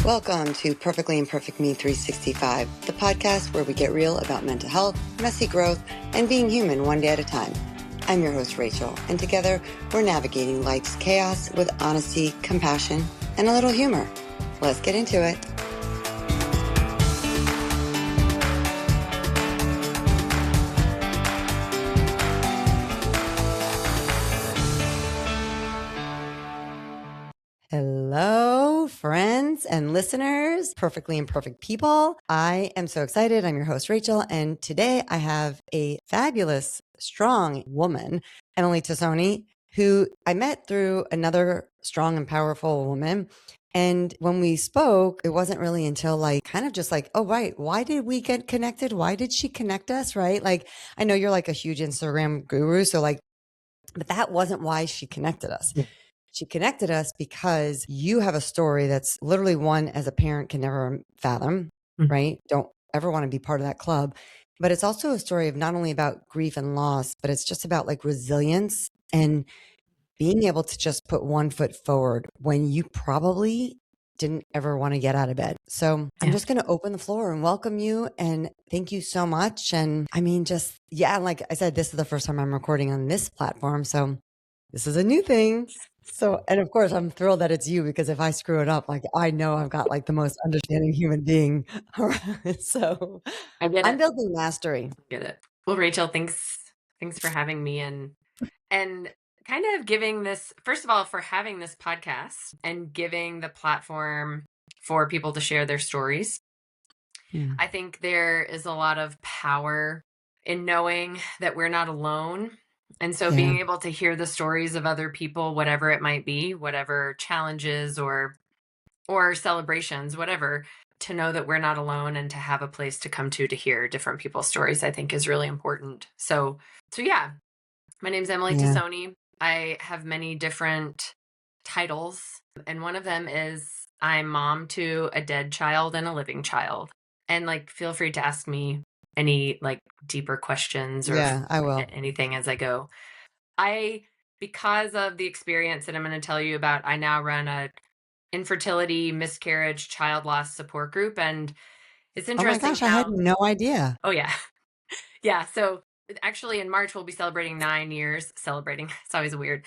Welcome to Perfectly Imperfect Me 365, the podcast where we get real about mental health, messy growth, and being human one day at a time. I'm your host, Rachel, and together we're navigating life's chaos with honesty, compassion, and a little humor. Let's get into it. Hello, friends and listeners, perfectly imperfect people. I am so excited. I'm your host, Rachel, and today I have a fabulous, strong woman, Emily Tassoni, who I met through another strong and powerful woman. And when we spoke, it wasn't really until oh, right. Why did we get connected? Why did she connect us? Right. Like, I know you're like a huge Instagram guru. So but that wasn't why she connected us. She connected us because you have a story that's literally one as a parent can never fathom, right? Don't ever want to be part of that club. But it's also a story of not only about grief and loss, but it's just about like resilience and being able to just put one foot forward when you probably didn't ever want to get out of bed. So I'm just going to open the floor and welcome you and thank you so much. And I mean, like I said, this is the first time I'm recording on this platform. So this is a new thing. So, and of course, I'm thrilled that it's you because if I screw it up, like I know I've got like the most understanding human being. So I get I'm it. building mastery. Get it. Well, Rachel, thanks for having me and kind of giving this, first of all, for having this podcast and giving the platform for people to share their stories. I think there is a lot of power in knowing that we're not alone. And so being able to hear the stories of other people, whatever it might be, whatever challenges or celebrations, whatever, to know that we're not alone and to have a place to come to hear different people's stories, I think is really important. So yeah, my name's Emily Tassoni. I have many different titles, and one of them is I'm mom to a dead child and a living child. And feel free to ask me any deeper questions or I will. anything as I go. Because of the experience that I'm going to tell you about, I now run a infertility, miscarriage, child loss support group. And it's interesting. Oh my gosh, I had no idea. Oh, yeah. Yeah. So actually in March, we'll be celebrating 9 years. Celebrating. It's always weird.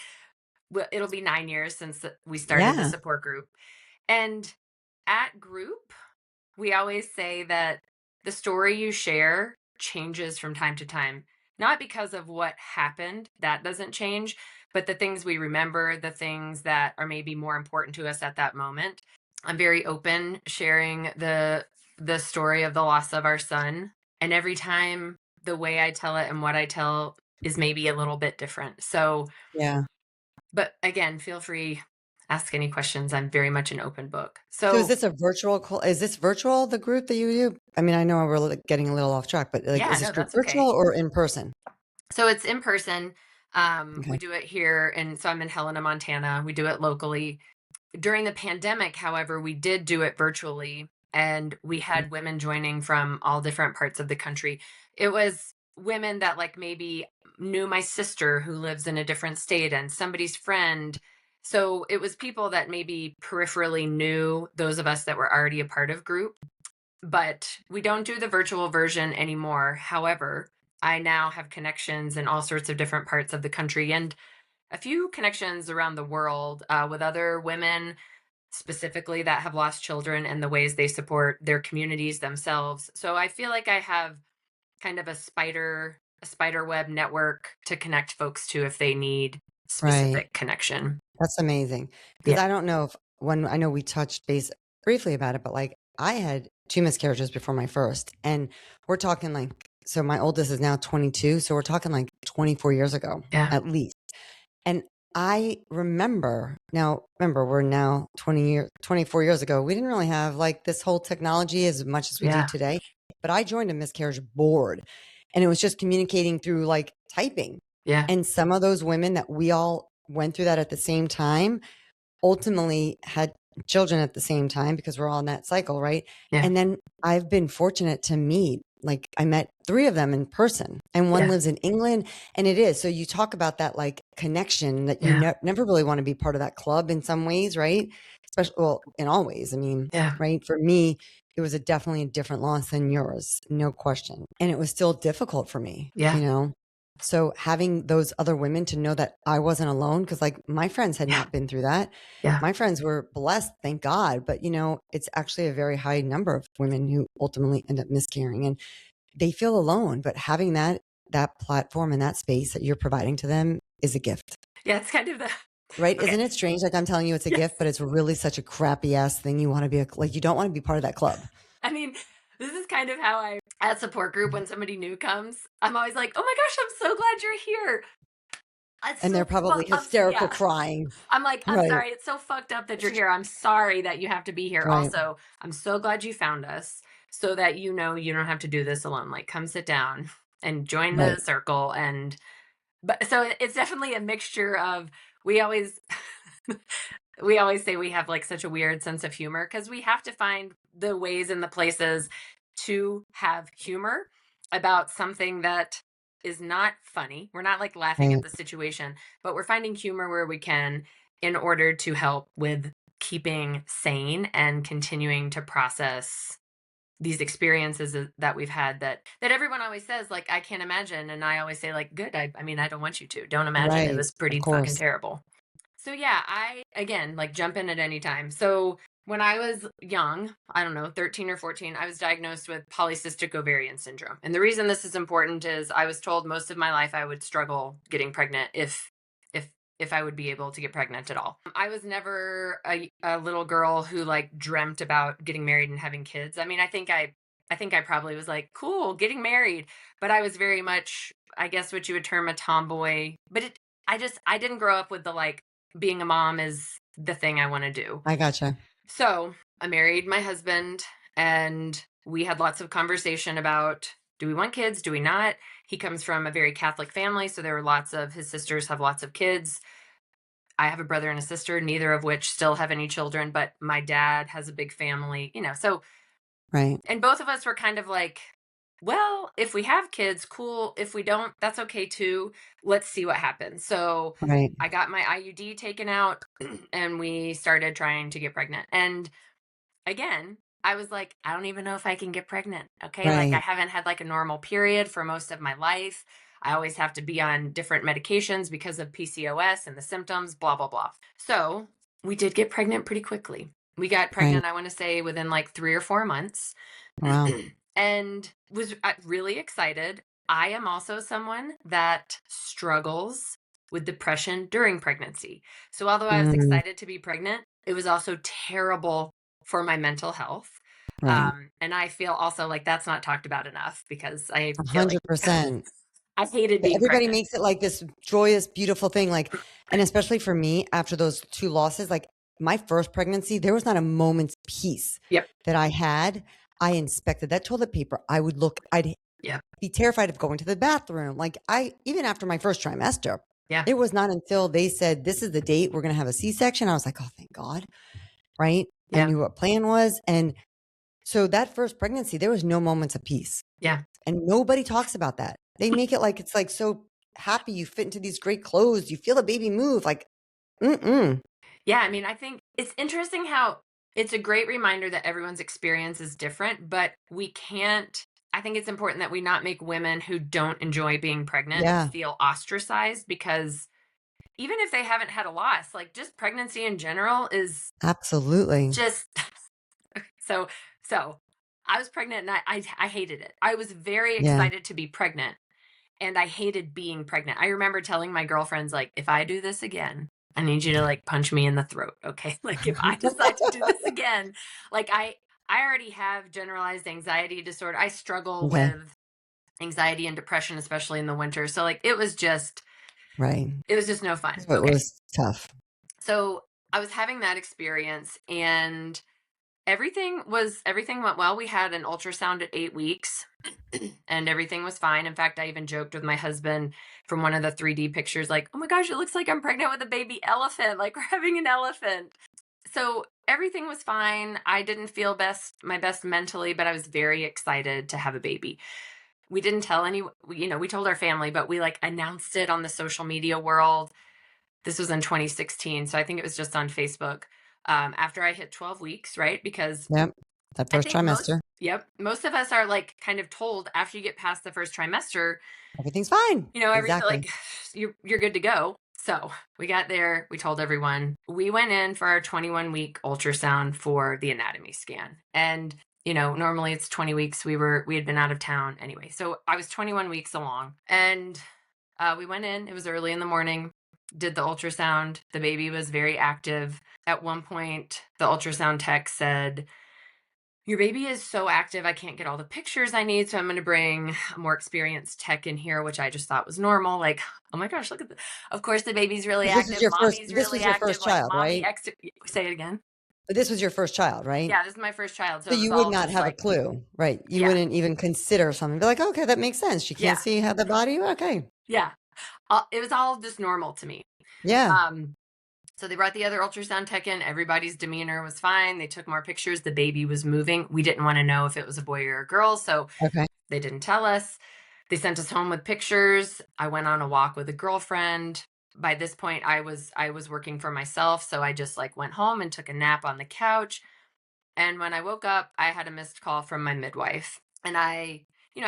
It'll be 9 years since we started the support group. And at group, we always say that the story you share changes from time to time, not because of what happened, that doesn't change, but the things we remember, the things that are maybe more important to us at that moment. I'm very open sharing the story of the loss of our son. And every time the way I tell it and what I tell is maybe a little bit different. So, but again, feel free, ask any questions. I'm very much an open book. So is this a virtual, is this virtual, the group that you do? I mean, I know we're getting a little off track, but is this group virtual or in person? So it's in person. We do it here. And so I'm in Helena, Montana. We do it locally. During the pandemic, however, we did do it virtually, and we had women joining from all different parts of the country. It was women that maybe knew my sister who lives in a different state and somebody's friend. So it was people that maybe peripherally knew those of us that were already a part of group, but we don't do the virtual version anymore. However, I now have connections in all sorts of different parts of the country and a few connections around the world with other women specifically that have lost children and the ways they support their communities themselves. So I feel like I have kind of a spider web network to connect folks to if they need specific connection. That's amazing. Because I don't know I know we touched base briefly about it, but I had 2 miscarriages before my first, and we're talking so my oldest is now 22. So we're talking 24 years ago, at least. And I remember we're now 24 years ago. We didn't really have this whole technology as much as we do today, but I joined a miscarriage board and it was just communicating through typing. And some of those women that we all went through that at the same time ultimately had children at the same time because we're all in that cycle. Right. And then I've been fortunate to meet, I met 3 of them in person and one lives in England, and it is. So you talk about that connection that you never really want to be part of that club in some ways. Right. especially, well, in all ways. I mean, Yeah. right? For me, it was definitely a different loss than yours, no question. And it was still difficult for me, Yeah. So having those other women to know that I wasn't alone, because like my friends had Yeah. not been through that. Yeah. My friends were blessed, thank God. But it's actually a very high number of women who ultimately end up miscarrying and they feel alone. But having that platform and that space that you're providing to them is a gift. Yeah. It's kind of the, Right? okay. Isn't it strange? Like I'm telling you it's a Yes. gift, but it's really such a crappy ass thing. You want to be like, you don't want to be part of that club. I mean, this is kind of how I, at support group, when somebody new comes, I'm always like, oh my gosh, I'm so glad you're here. It's And they're so probably hysterical yeah. crying. I'm like, I'm Right. sorry. It's so fucked up that you're here. I'm sorry that you have to be here. Right. Also, I'm so glad you found us so that you don't have to do this alone. Like, come sit down and join the Right. circle. But so it's definitely a mixture of, we always, we always say we have like such a weird sense of humor because we have to find the ways and the places to have humor about something that is not funny. We're not like laughing at Right. the situation, but we're finding humor where we can in order to help with keeping sane and continuing to process these experiences that we've had that everyone always says like I can't imagine, and I always say like good, I mean I don't want you to, don't imagine, it Right. was Of pretty fucking course. terrible. So yeah, I again like jump in at any time. So when I was young, I don't know, 13 or 14, I was diagnosed with polycystic ovarian syndrome. And the reason this is important is I was told most of my life I would struggle getting pregnant if if I would be able to get pregnant at all. I was never a little girl who like dreamt about getting married and having kids. I mean, I think I probably was like, cool, getting married, but I was very much, I guess what you would term a tomboy. But I didn't grow up with the like being a mom is the thing I want to do. I gotcha. So I married my husband and we had lots of conversation about, do we want kids? Do we not? He comes from a very Catholic family. So there were lots of his sisters have lots of kids. I have a brother and a sister, neither of which still have any children, but my dad has a big family, So, Right. and both of us were kind of like, well, if we have kids, cool. If we don't, that's okay too. Let's see what happens. So Right. I got my IUD taken out and we started trying to get pregnant. And again, I was like, I don't even know if I can get pregnant. Okay. Like I Right. haven't had like a normal period for most of my life. I always have to be on different medications because of PCOS and the symptoms, blah, blah, blah. So we did get pregnant pretty quickly. We got Right. pregnant, I want to say, within like 3 or 4 months. Wow. And was really excited. I am also someone that struggles with depression during pregnancy. So although I was Mm, excited to be pregnant, it was also terrible for my mental health. right. And I feel also like that's not talked about enough because I feel like 100%. I hated being Everybody pregnant. makes it like this joyous, beautiful thing. Like, and especially for me, after those two losses, like my first pregnancy, there was not a moment's peace Yep. that I had. I inspected that toilet paper. I'd Yep. be terrified of going to the bathroom. Like even after my first trimester, Yeah. it was not until they said, this is the date we're going to have a C-section. I was like, oh, thank God. Right. I Yeah. knew what plan was. And so that first pregnancy, there was no moments of peace. Yeah. And nobody talks about that. They make it like it's like so happy you fit into these great clothes. You feel the baby move. Like, mm-mm. Yeah, I mean, I think it's interesting how it's a great reminder that everyone's experience is different, but we can't. I think it's important that we not make women who don't enjoy being pregnant Yeah, feel ostracized because even if they haven't had a loss, like just pregnancy in general is absolutely. just so so I was pregnant and I hated it. I was very Yeah. excited to be pregnant and I hated being pregnant. I remember telling my girlfriends, like, if I do this again, I need you to like punch me in the throat. Okay. Like if I decide to do this again, like I already have generalized anxiety disorder. I struggle Okay. with anxiety and depression, especially in the winter. So like Right. it was just no fun. So it Okay. was tough. So I was having that experience and everything went well. We had an ultrasound at 8 weeks and everything was fine. In fact, I even joked with my husband from one of the 3D pictures, like, oh my gosh, it looks like I'm pregnant with a baby elephant. Like we're having an elephant. So everything was fine. I didn't feel my best mentally, but I was very excited to have a baby. We didn't tell we told our family, but we like announced it on the social media world. This was in 2016. So I think it was just on Facebook. after I hit 12 weeks, right? Because Yep. That I first think trimester, most of us are like kind of told after you get past the first trimester, everything's fine. everything Exactly. like you're good to go. So we got there, we told everyone. We went in for our 21-week ultrasound for the anatomy scan. And normally it's 20 weeks. We had been out of town anyway. So I was 21 weeks along. And we went in, it was early in the morning, did the ultrasound. The baby was very active. At one point, the ultrasound tech said, your baby is so active, I can't get all the pictures I need. So I'm going to bring a more experienced tech in here, which I just thought was normal. Like, oh my gosh, look at this. Of course, the baby's really 'Cause this is active. your first Mommy's this really was your active. first Like, child, mommy, right? say it again. But this was your first child, right? Yeah, this is my first child. So So it was you would all not just have a like, clue, right? You yeah, wouldn't even consider something. Be like, "Okay, that makes sense. She can't yeah, see how the body okay." yeah. It was all just normal to me. Yeah. Um, So they brought the other ultrasound tech in. Everybody's demeanor was fine. They took more pictures. The baby was moving. We didn't want to know if it was a boy or a girl, so Okay. they didn't tell us. They sent us home with pictures. I went on a walk with a girlfriend. By this point, I was working for myself, so I just like went home and took a nap on the couch. And when I woke up, I had a missed call from my midwife. And I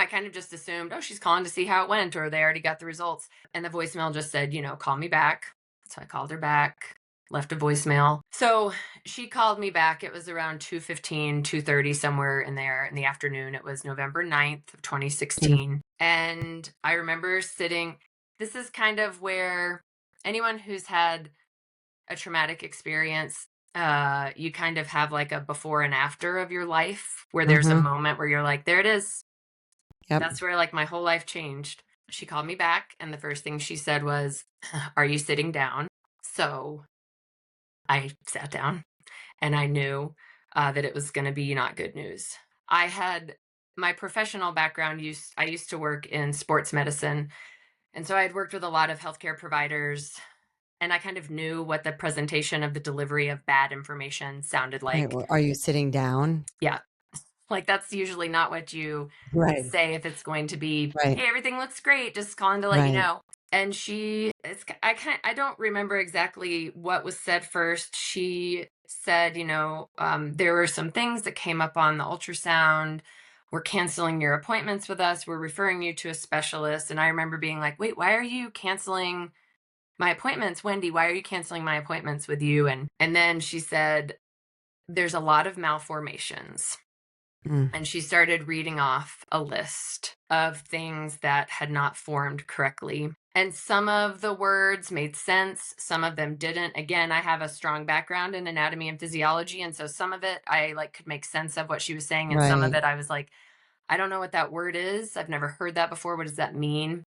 kind of just assumed, oh, she's calling to see how it went, or they already got the results. And the voicemail just said, call me back. So I called her back, left a voicemail. So she called me back. It was around 2:15, 2:30, somewhere in there in the afternoon. It was November 9th of Mm. 2016. And I remember sitting, this is kind of where anyone who's had a traumatic experience, you kind of have like a before and after of your life where there's a Mhm. moment where you're like, there it is. Yep. That's where like my whole life changed. She called me back, and the first thing she said was, are you sitting down? So I sat down, and I knew that it was going to be not good news. I had my professional background, I used to work in sports medicine. And so I had worked with a lot of healthcare providers, and I kind of knew what the presentation of the delivery of bad information sounded Right, like. well, are you sitting down? Yeah. Like, that's usually not what you Right. say if it's going to be, Right. hey, everything looks great, just calling to let you Right. know. And I don't remember exactly what was said first. She said, there were some things that came up on the ultrasound. We're canceling your appointments with us. We're referring you to a specialist. And I remember being like, wait, why are you canceling my appointments, Wendy? Why are you canceling my appointments with you? And then she said, there's a lot of malformations. Mm. And she started reading off a list of things that had not formed correctly. And some of the words made sense, some of them didn't. Again, I have a strong background in anatomy and physiology, and so some of it I like could make sense of what she was saying, and some of Right. it I was like, I don't know what that word is. I've never heard that before. What does that mean?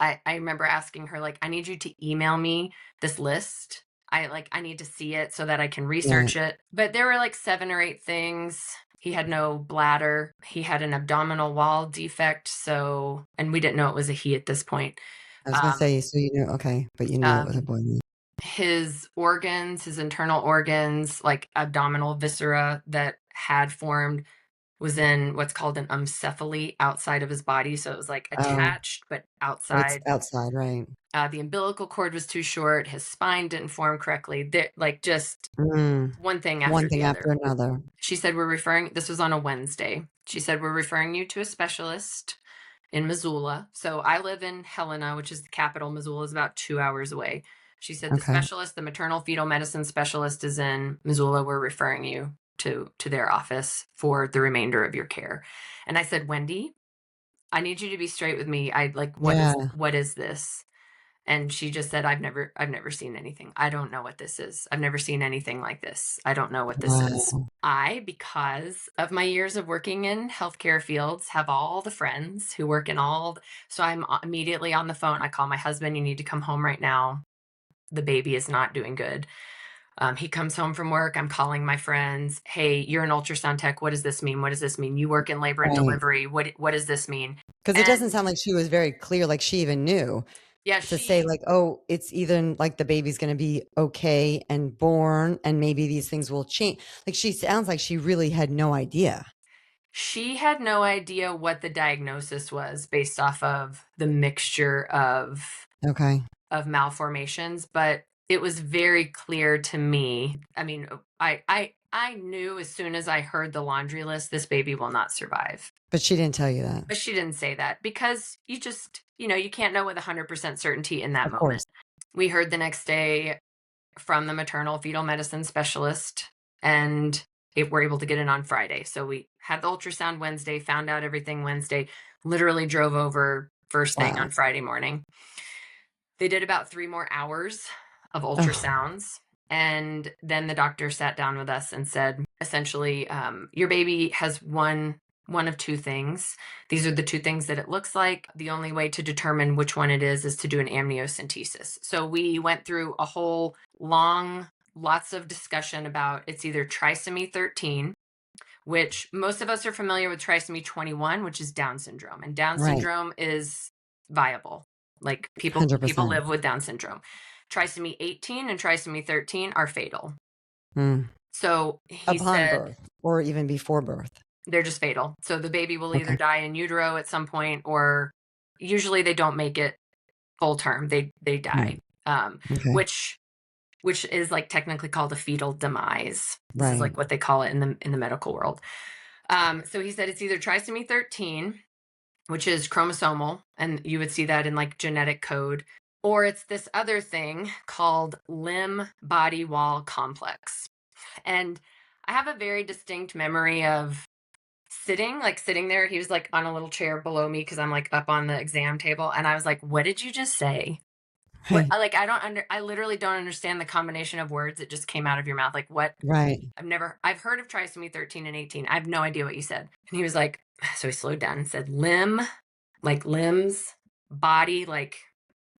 I remember asking her, like, I need you to email me this list. I need to see it so that I can Right. research it. But there were like 7 or 8 things. He had no bladder. He had an abdominal wall defect. So, and we didn't know it was a he at this point. I was gonna Um, say, so you knew okay, but you knew it was a um, boy. his organs, his internal organs, like abdominal viscera that had formed, was in what's called an umcephaly outside of his body. So it was like Oh, attached, but but it's outside. outside, right? The umbilical cord was too short. His spine didn't form correctly. Like just Mm. one thing One after thing the after other. another. She said, this was on a Wednesday. She said, we're referring you to a specialist in Missoula. So I live in Helena, which is the capital. Missoula is about 2 hours away. She said, Okay. the maternal fetal medicine specialist is in Missoula. We're referring you to their office for the remainder of your care. And I said, Wendy, I need you to be straight with me. I like, Yeah. what is this? And she just said, I've never seen anything. I don't know what this is. I've never seen anything like this. I don't know what this is. Wow. Because of my years of working in healthcare fields, have all the friends who work in so I'm immediately on the phone. I call my husband, you need to come home right now. The baby is not doing good. He comes home from work. I'm calling my friends. Hey, you're an ultrasound tech. What does this mean? What does this mean? You work in labor and Right. delivery. What does this mean? Because it doesn't And sound like she was very clear, like she even knew yeah, to say she like, "Oh, it's either like the baby's gonna be okay and born, and maybe these things will change." Like, she sounds like she really had no idea. She had no idea what the diagnosis was based off of the mixture of Okay. malformations, but it was very clear to me. I mean, I knew as soon as I heard the laundry list, this baby will not survive. But she didn't tell you that. But she didn't say that because you just, you can't know with 100% certainty in that Of moment. course. We heard the next day from the maternal fetal medicine specialist, and we're able to get it on Friday. So we had the ultrasound Wednesday, found out everything Wednesday, literally drove over first thing Wow. on Friday morning. They did about 3 more hours of Oh, ultrasounds. And then the doctor sat down with us and said, essentially, your baby has one of two things. These are the two things that it looks like. The only way to determine which one it is to do an amniocentesis. So we went through a whole lots of discussion about it's either trisomy 13, which most of us are familiar with trisomy 21, which is Down syndrome. And Down right. syndrome is viable. Like people 100%. live with Down syndrome. Trisomy 18 and trisomy 13 are fatal. Mm. So he Upon said birth or even before birth. they're just fatal. So the baby will Okay. either die in utero at some point, or usually they don't make it full term. They die. Okay. Which is like technically called a fetal demise. This is Right. like what they call it in the medical world. So he said it's either trisomy 13, which is chromosomal, and you would see that in like genetic code, or it's this other thing called limb body wall complex. And I have a very distinct memory of sitting there. He was like on a little chair below me because I'm like up on the exam table, and I was like, what did you just say? What, Right. like, I literally don't understand the combination of words that just came out of your mouth. Like, what? Right. I've heard of trisomy 13 and 18. I have no idea what you said. And he was like, so he slowed down and said, limb, like limbs, body, like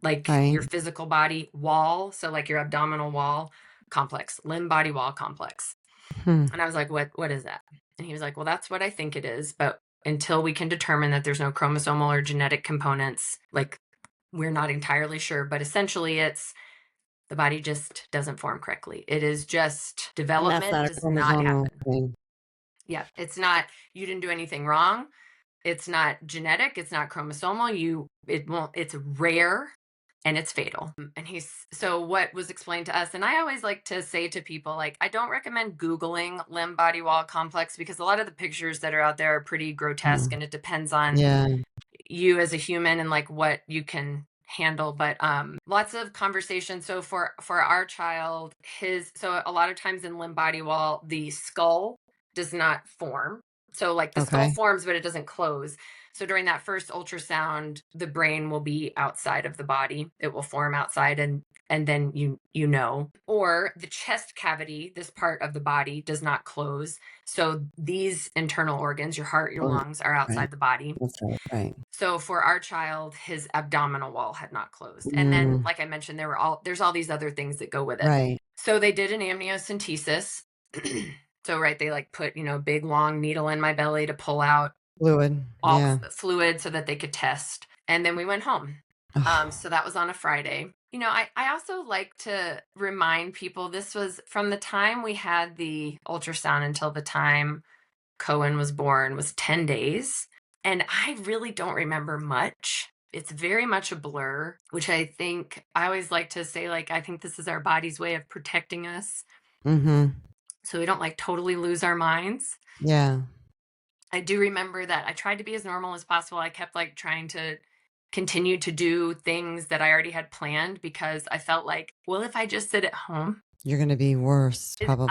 Right. your physical body, wall, so like your abdominal wall, complex, limb body wall complex. And I was like, what is that? And he was like, well, that's what I think it is. But until we can determine that there's no chromosomal or genetic components, like, we're not entirely sure. But essentially, it's the body just doesn't form correctly. It is just development And that's does not a not chromosomal happen. thing. Yeah, it's not, you didn't do anything wrong. It's not genetic. It's not chromosomal. It's rare and it's fatal. And so what was explained to us, and I always like to say to people, like, I don't recommend Googling limb body wall complex because a lot of the pictures that are out there are pretty grotesque, and it depends on you as a human and like what you can handle. But lots of conversation. So for our child, so a lot of times in limb body wall, the skull does not form. So like the skull forms, but it doesn't close. So during that first ultrasound, the brain will be outside of the body. It will form outside, and then or the chest cavity, this part of the body does not close. So these internal organs, your heart, your lungs, are outside the body. That's right. So for our child, his abdominal wall had not closed. And then, like I mentioned, there's all these other things that go with it. Right. So they did an amniocentesis. So, right, they like put, big long needle in my belly to pull out Fluid. all fluid so that they could test. And then we went home. Oh. So that was on a Friday. I also like to remind people this was from the time we had the ultrasound until the time Cohen was born was 10 days. And I really don't remember much. It's very much a blur, which I think I always like to say, like, I think this is our body's way of protecting us. So we don't like totally lose our minds. Yeah. I do remember that I tried to be as normal as possible. I kept like trying to continue to do things that I already had planned because I felt like, well, if I just sit at home, you're going to be worse, probably.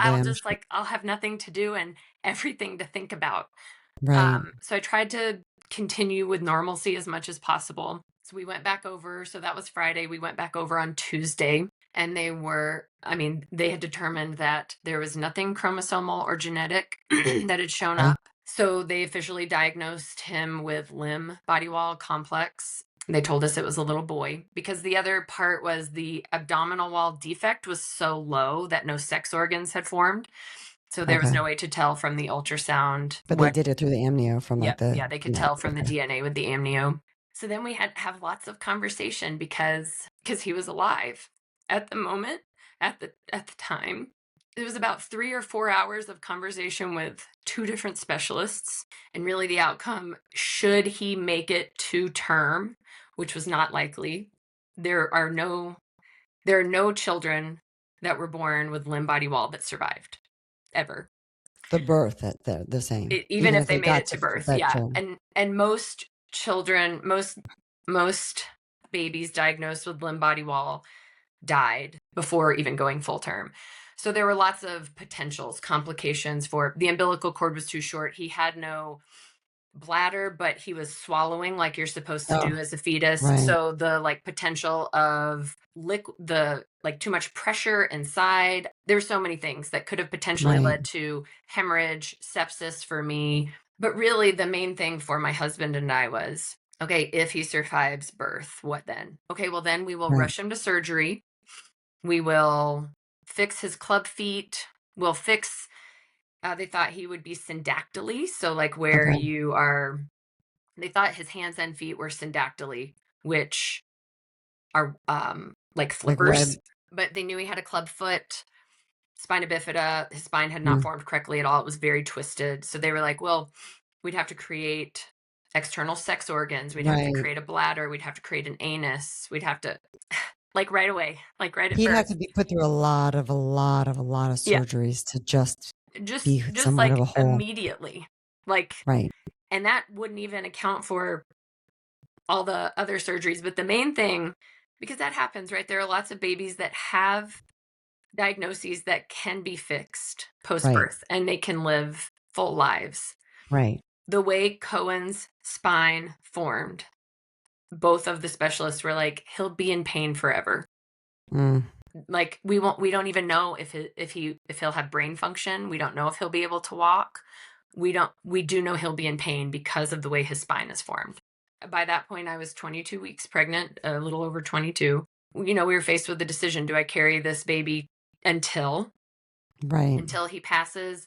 I'll have nothing to do and everything to think about. Right. So I tried to continue with normalcy as much as possible. So we went back over. So that was Friday. We went back over on Tuesday, and they had determined that there was nothing chromosomal or genetic that had shown up. So they officially diagnosed him with limb body wall complex. They told us it was a little boy because the other part was the abdominal wall defect was so low that no sex organs had formed. So there was no way to tell from the ultrasound. But they did it through the amnio from they could tell from the DNA with the amnio. So then we had to have lots of conversation because he was alive at the moment, at the time. It was about 3 or 4 hours of conversation with 2 different specialists, and really the outcome, should he make it to term, which was not likely. There There are no children that were born with limb body wall that survived ever. The birth that they're the same, Even even if if they they made got it to to birth, that yeah. full. And most children, most babies diagnosed with limb body wall died before even going full term. So there were lots of potentials, complications for the umbilical cord was too short. He had no bladder, but he was swallowing like you're supposed to Oh, do as a fetus. right, So the like potential of the like too much pressure inside. There's so many things that could have potentially right, led to hemorrhage, sepsis for me. But really the main thing for my husband and I was, okay, if he survives birth, what then? Okay, well then we will right. rush him to surgery. We will fix his club feet. We'll fix they thought he would be syndactyly, so like where Okay. you are they thought his hands and feet were syndactyly, which are like Like flippers, web. but they knew he had a club foot, spina bifida. His spine had not Mm, formed correctly at all. It was very twisted. So they were like, well, we'd have to create external sex organs. We'd have to right. create a bladder. We'd have to create an anus. We'd have to like right away, like right at He'd have birth. to be put through a lot of Yeah. surgeries to just be Just somewhat of like a whole. immediately. Like Right, and that wouldn't even account for all the other surgeries. But the main thing, because that happens, right? There are lots of babies that have diagnoses that can be fixed post right, birth and they can live full lives. right. The way Cohen's spine formed, both of the specialists were like, he'll be in pain forever. Mm, Like we don't even know if he'll have brain function. We don't know if he'll be able to walk. We do know he'll be in pain because of the way his spine is formed. By that point I was 22 weeks pregnant, a little over 22. We were faced with the decision, do I carry this baby until right, until he passes,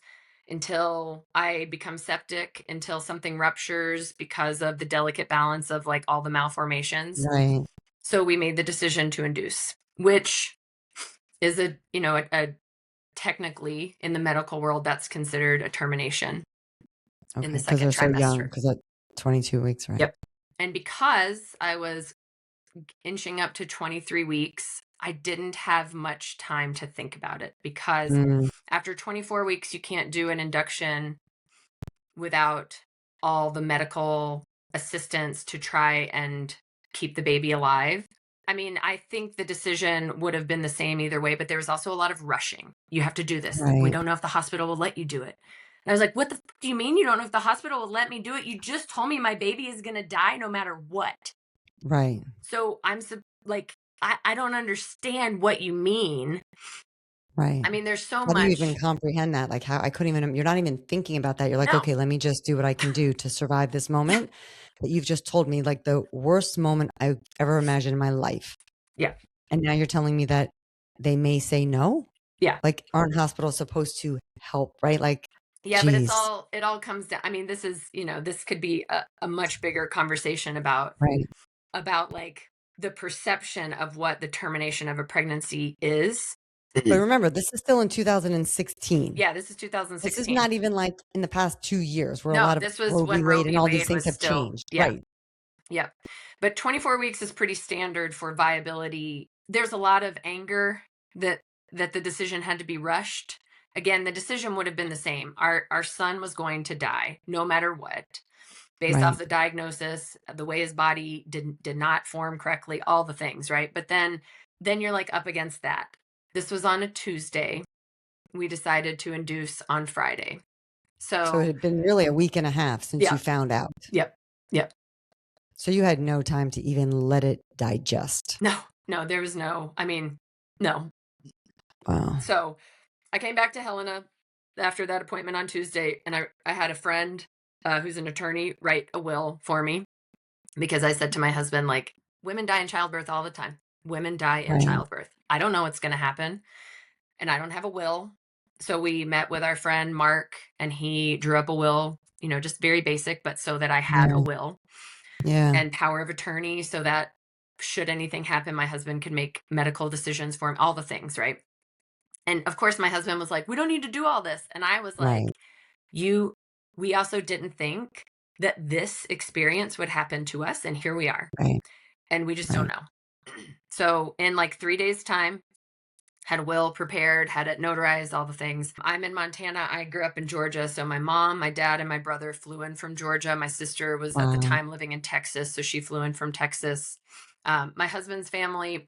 until I become septic, until something ruptures because of the delicate balance of like all the malformations. right. So we made the decision to induce, which is a technically in the medical world that's considered a termination in Okay, the because second they're so young. trimester. Because at 22 weeks, right? Yep. And because I was inching up to 23 weeks, I didn't have much time to think about it because Mm, after 24 weeks, you can't do an induction without all the medical assistance to try and keep the baby alive. I mean, I think the decision would have been the same either way, but there was also a lot of rushing. You have to do this. We right, don't know if the hospital will let you do it. And I was like, what the do you mean you don't know if the hospital will let me do it? You just told me my baby is going to die no matter what. right, So like, I don't understand what you mean. right. I mean, there's so How do you even much. comprehend that? Like, how I couldn't even, you're not even thinking about that. You're like, No. okay, let me just do what I can do to survive this moment. But you've just told me like the worst moment I've ever imagined in my life. Yeah. And now you're telling me that they may say no? Yeah. Like, aren't hospitals supposed to help, right? Like, Yeah, but geez, it all comes down. I mean, this is, this could be a much bigger conversation about right. like the perception of what the termination of a pregnancy is. But remember, this is still in 2016. Yeah, this is This is 2016. not even like in the past 2 years where a No, lot of this was Roe v. when Roe Wade and v. all these Wade things was have still, changed. yeah. Right. Yeah. But 24 weeks is pretty standard for viability. There's a lot of anger that the decision had to be rushed. Again, the decision would have been the same. Our son was going to die no matter what. Based off Right. the diagnosis, the way his body did not form correctly, all the things, right? But then you're like up against that. This was on a Tuesday. We decided to induce on Friday. So it So, had been really a week and a half since you yeah. found out. Yep. Yep. So you had no time to even let it digest. No. No, there was no. I mean, no. Wow. So, I came back to Helena after that appointment on Tuesday, and I had a friend who's an attorney write a will for me because I said to my husband, like, women die in childbirth all the time. Women die in Right. childbirth. I don't know what's going to happen, and I don't have a will. So we met with our friend Mark, and he drew up a will, just very basic, but so that I had a Yeah. will Yeah. and power of attorney so that should anything happen, my husband could make medical decisions for him, all the things, right? And of course, my husband was like, we don't need to do all this. And I was Right. like, we also didn't think that this experience would happen to us. And here we are. Right. And we just don't Right. know. So in like 3 days' time, had a will prepared, had it notarized, all the things. I'm in Montana. I grew up in Georgia. So my mom, my dad, and my brother flew in from Georgia. My sister was at the Wow. time living in Texas. So she flew in from Texas. My husband's family,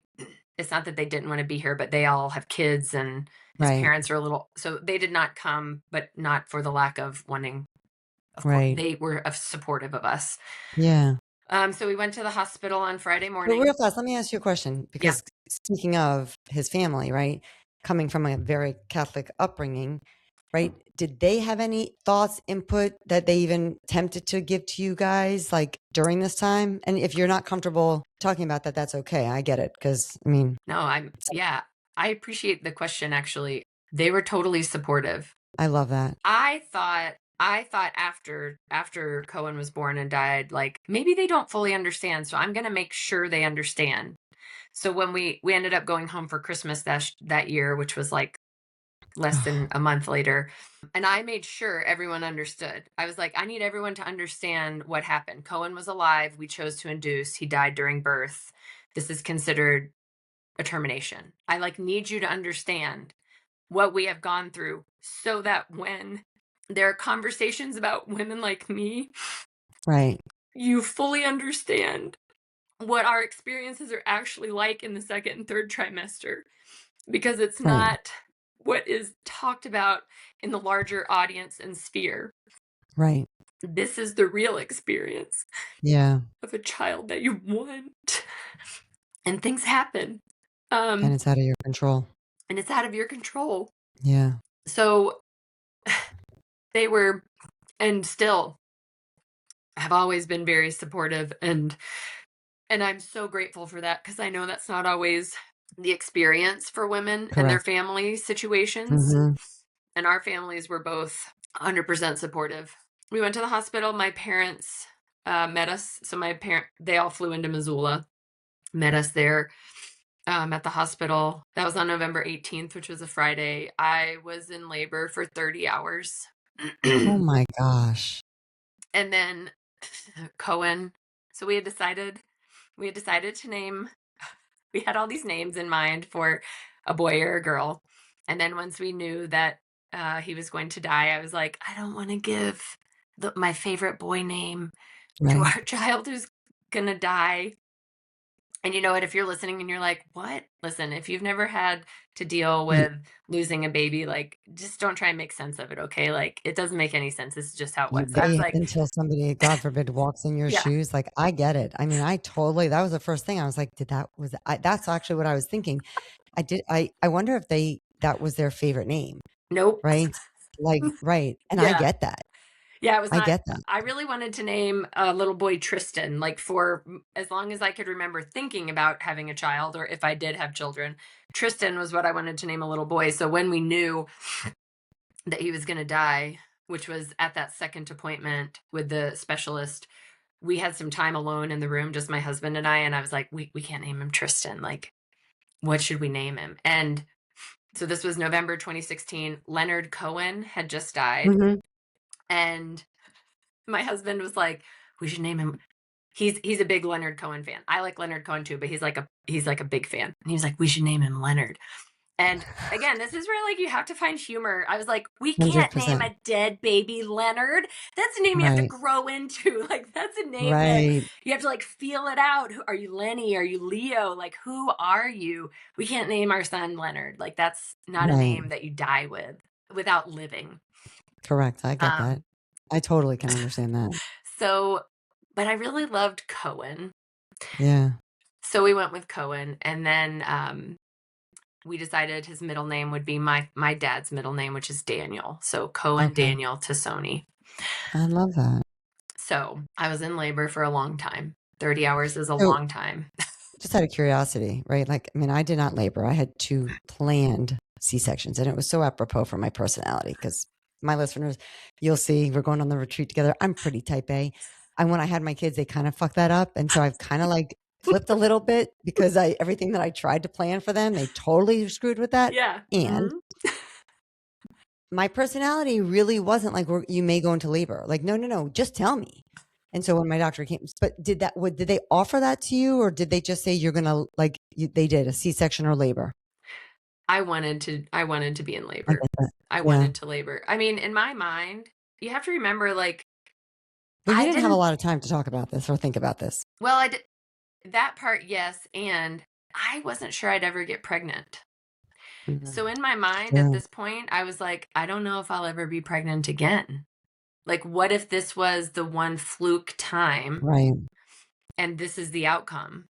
it's not that they didn't want to be here, but they all have kids and his Right. parents are a little, so they did not come, but not for the lack of wanting. Of course, Right. they were supportive of us. Yeah. So we went to the hospital on Friday But morning. real fast, let me ask you a question Yeah. because speaking of his family, right, coming from a very Catholic upbringing, right, did they have any thoughts, input that they even attempted to give to you guys like during this time? And if you're not comfortable talking about that, that's okay. I get it because I mean, No, yeah, I appreciate the question actually. They were totally supportive. I love that. I thought after Cohen was born and died, like maybe they don't fully understand, so I'm going to make sure they understand. So when we ended up going home for Christmas that year, which was like less than a month later, and I made sure everyone understood. I was like, I need everyone to understand what happened. Cohen was alive. We chose to induce. He died during birth. This is considered a termination. I like need you to understand what we have gone through so that when there are conversations about women like me, Right. you fully understand what our experiences are actually like in the second and third trimester, because it's Right. not what is talked about in the larger audience and sphere. Right. This is the real experience Yeah. of a child that you want. And things happen. And it's out of your control. And it's out of your control. Yeah. So they were, and still have always been very supportive, and I'm so grateful for that because I know that's not always the experience for women and their Correct. family situations. Mm-hmm. And our families were both 100% supportive. We went to the hospital. My parents met us. So they all flew into Missoula, met us there at the hospital. That was on November 18th, which was a Friday. I was in labor for 30 hours. Oh my gosh. And then Cohen. So we had decided to name, we had all these names in mind for a boy or a girl. And then once we knew that he was going to die, I was like, I don't want to give my favorite boy name to Right. our child who's going to die. And you know what? If you're listening and you're like, what? Listen, if you've never had to deal You, with losing a baby, like, just don't try and make sense of it, okay? Like, it doesn't make any sense. This is just how it was. So I was like, until somebody, God forbid, walks in your yeah, shoes, like I get it. I mean, I totally, that was the first thing I was like, that's actually what I was thinking. I wonder if that was their favorite name, nope. right? Like, right. And I Yeah. get that. Yeah, it was I not. get that. I really wanted to name a little boy Tristan, like for as long as I could remember thinking about having a child, or if I did have children. Tristan was what I wanted to name a little boy. So when we knew that he was going to die, which was at that second appointment with the specialist, we had some time alone in the room, just my husband and I. And I was like, we can't name him Tristan. Like, what should we name him? And so this was November 2016. Leonard Cohen had just died. Hmm. And my husband was like, we should name him. He's a big Leonard Cohen fan. I like Leonard Cohen too, but he's like a big fan. And he was like, we should name him Leonard. And again, this is where like you have to find humor. I was like, we can't name 100%. a dead baby Leonard. That's a name you have to Right. grow into. Like that's a name that Right. you have to like feel it out. Are you Lenny? Are you Leo? Like who are you? We can't name our son Leonard. Like that's not a Right. name that you die without living. Correct. I get that. Um I totally can understand that. so but I really loved Cohen. Yeah. So we went with Cohen, and then we decided his middle name would be my dad's middle name, which is Daniel. So Cohen Okay. Daniel Tassoni. I love that. So I was in labor for a long time. 30 hours is a So long time. just out of curiosity, right? Like, I mean, I did not labor. I had two planned C-sections, and it was so apropos for my personality because my listeners, you'll see, we're going on the retreat together. I'm pretty type A. And when I had my kids, they kind of fucked that up. And so I've kind of like flipped a little bit because everything that I tried to plan for them, they totally screwed with that. Yeah. And my personality really wasn't like, you may go into labor. Like, no, just tell me. And so when my doctor came, but did they offer that to you, or did they just say you're gonna they did a C-section or labor? I wanted to be in I labor. get that. I Yeah. wanted to labor. I mean, in my mind, you have to remember, like, Well, you I didn't have a didn't lot of time to talk about this or think about this. well, I did that part, yes, and I wasn't sure I'd ever get pregnant. So in my mind at Sure. this point, I was like, I don't know if I'll ever be pregnant again. Like, what if this was the one fluke time Right. and this is the outcome?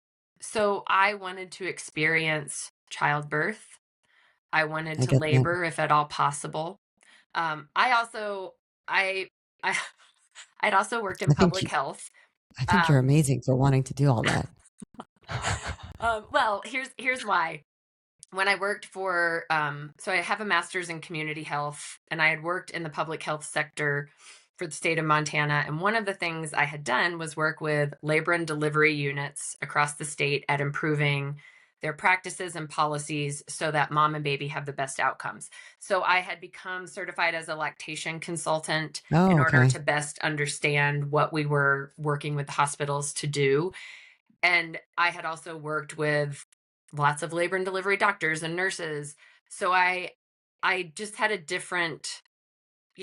So I wanted to experience childbirth. I wanted I to get that. labor if at all possible. I also I I I'd also worked in I think public you health. I think you're Um, amazing for wanting to do all that. well, here's why. When I worked for, so I have a master's in community health, and I had worked in the public health sector for the state of Montana. And one of the things I had done was work with labor and delivery units across the state at improving their practices and policies so that mom and baby have the best outcomes. So I had become certified as a lactation consultant in Oh, order okay. to best understand what we were working with the hospitals to do. And I had also worked with lots of labor and delivery doctors and nurses. So I just had a different,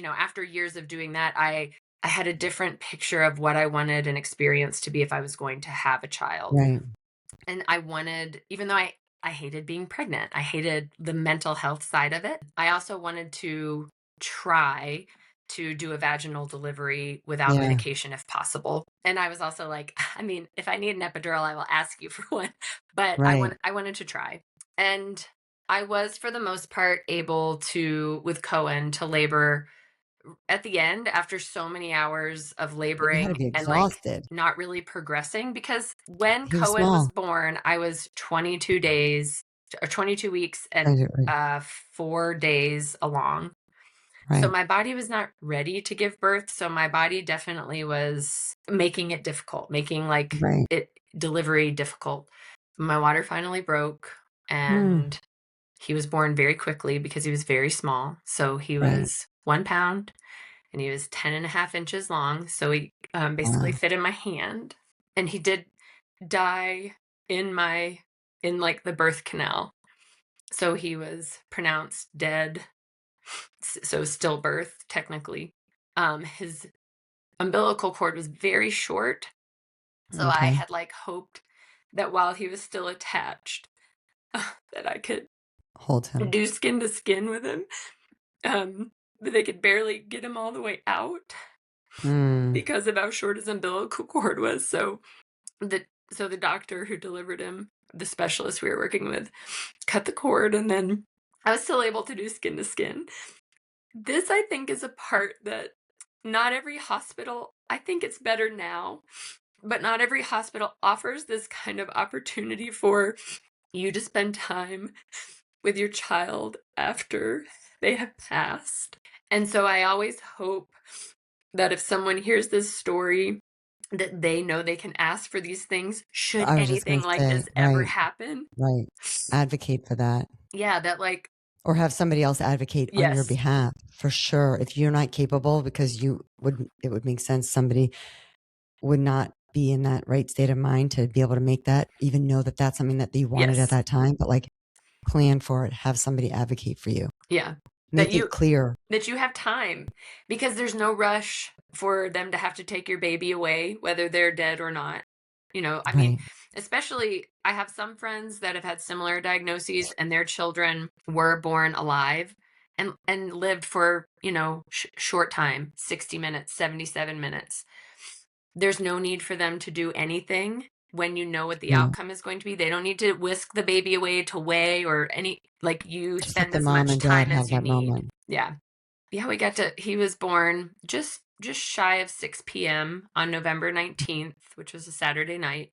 after years of doing that, I had a different picture of what I wanted an experience to be if I was going to have a child. Right. And I wanted, even though I hated being pregnant, I hated the mental health side of it. I also wanted to try to do a vaginal delivery without Yeah. medication if possible. And I was also like, I mean, if I need an epidural, I will ask you for one. But Right. I wanted to try. And I was for the most part able to, with Cohen, to labor at the end after so many hours of But you had to laboring be and, like, exhausted. not really progressing, because when He was Cohen was small. born, I was 22 days or 22 weeks and Right. 4 days along. So Right. my body was not ready to give birth, so my body definitely was making it difficult, making, like, Right. it delivery difficult. My water finally broke, Hmm. and he was born very quickly because he was very small. So he Right. was 1 pound and he was 10.5 inches long. So he basically Wow. fit in my hand. And he did die in like the birth canal. So he was pronounced dead. So stillbirth, technically. His umbilical cord was very short. So I Okay. had, like, hoped that while he was still attached, that I could Hold him. do skin to skin with him. But they could barely get him all the way out Hmm. because of how short his umbilical cord was. The so the doctor who delivered him, the specialist we were working with, cut the cord, and then I was still able to do skin to skin. This, I think, is a part that not every hospital, I think it's better now, but not every hospital offers this kind of opportunity for you to spend time with your child after they have passed. And so I always hope that if someone hears this story, that they know they can ask for these things should I was just anything gonna like say, this ever right, happen. right. Advocate for that. Yeah, that, like, Or have somebody else advocate on your yes, behalf, for sure. If you're not capable, because it would make sense somebody would not be in that right state of mind to be able to make that, even know that that's something that they wanted at yes, that time, but, like, plan for it, have somebody advocate for you. yeah. That Make it you clear. that you have time, because there's no rush for them to have to take your baby away, whether they're dead or not. I mean, Right. especially, I have some friends that have had similar diagnoses and their children were born alive and lived for, short time, 60 minutes, 77 minutes. There's no need for them to do anything when you know what the Yeah. outcome is going to be. They don't need to whisk the baby away to weigh or any, like, you Just let spend the as mom much and dad time have as you that need. moment. Yeah. Yeah, he was born just shy of 6 p.m. on November 19th, which was a Saturday night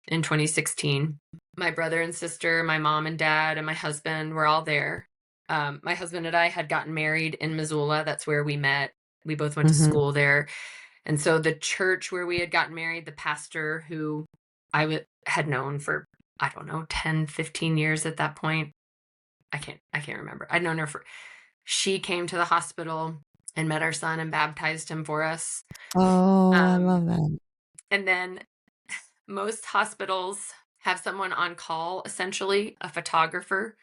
in 2016. My brother and sister, my mom and dad, and my husband were all there. My husband and I had gotten married in Missoula. That's where we met. We both went to Mhm. school there. And so the church where we had gotten married, the pastor who had known for, I don't know, 10, 15 years at that point. I can't remember. I'd known her for, she came to the hospital and met our son and baptized him for us. Oh, I Um, love that. and then most hospitals have someone on call, essentially a photographer,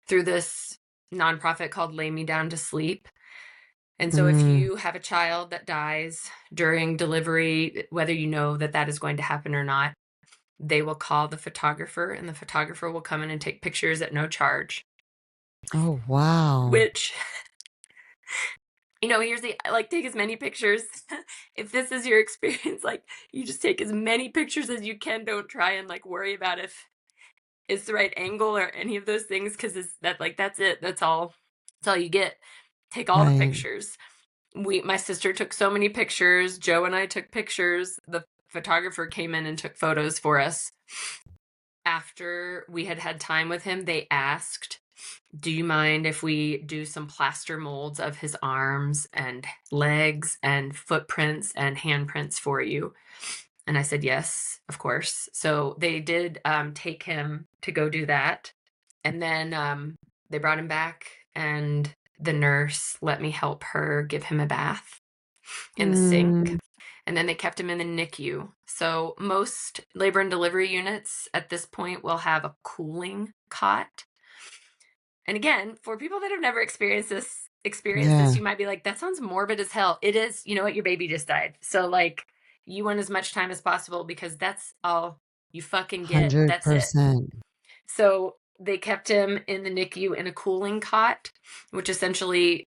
through this nonprofit called Lay Me Down to Sleep. And so if Mm. you have a child that dies during delivery, whether you know that that is going to happen or not, they will call the photographer, and the photographer will come in and take pictures at no charge. Oh, wow. Which, here's the like, take as many pictures. If this is your experience, like, you just take as many pictures as you can. Don't try and like worry about if it's the right angle or any of those things, because it's that like that's it. That's all you get. Take all the Right. pictures. My sister took so many pictures. Joe and I took pictures. The photographer came in and took photos for us. After we had had time with him, they asked, do you mind if we do some plaster molds of his arms and legs and footprints and handprints for you? And I said, yes, of course. So they did take him to go do that. And then they brought him back, and the nurse let me help her give him a bath in the sink. Mm. And then they kept him in the NICU. So most labor and delivery units at this point will have a cooling cot. And again, for people that have never experienced Yeah. this, you might be like, that sounds morbid as hell. It is. You know what? Your baby just died. So like, you want as much time as possible, because that's all you fucking get. That's it. 100%. So they kept him in the NICU in a cooling cot, which essentially,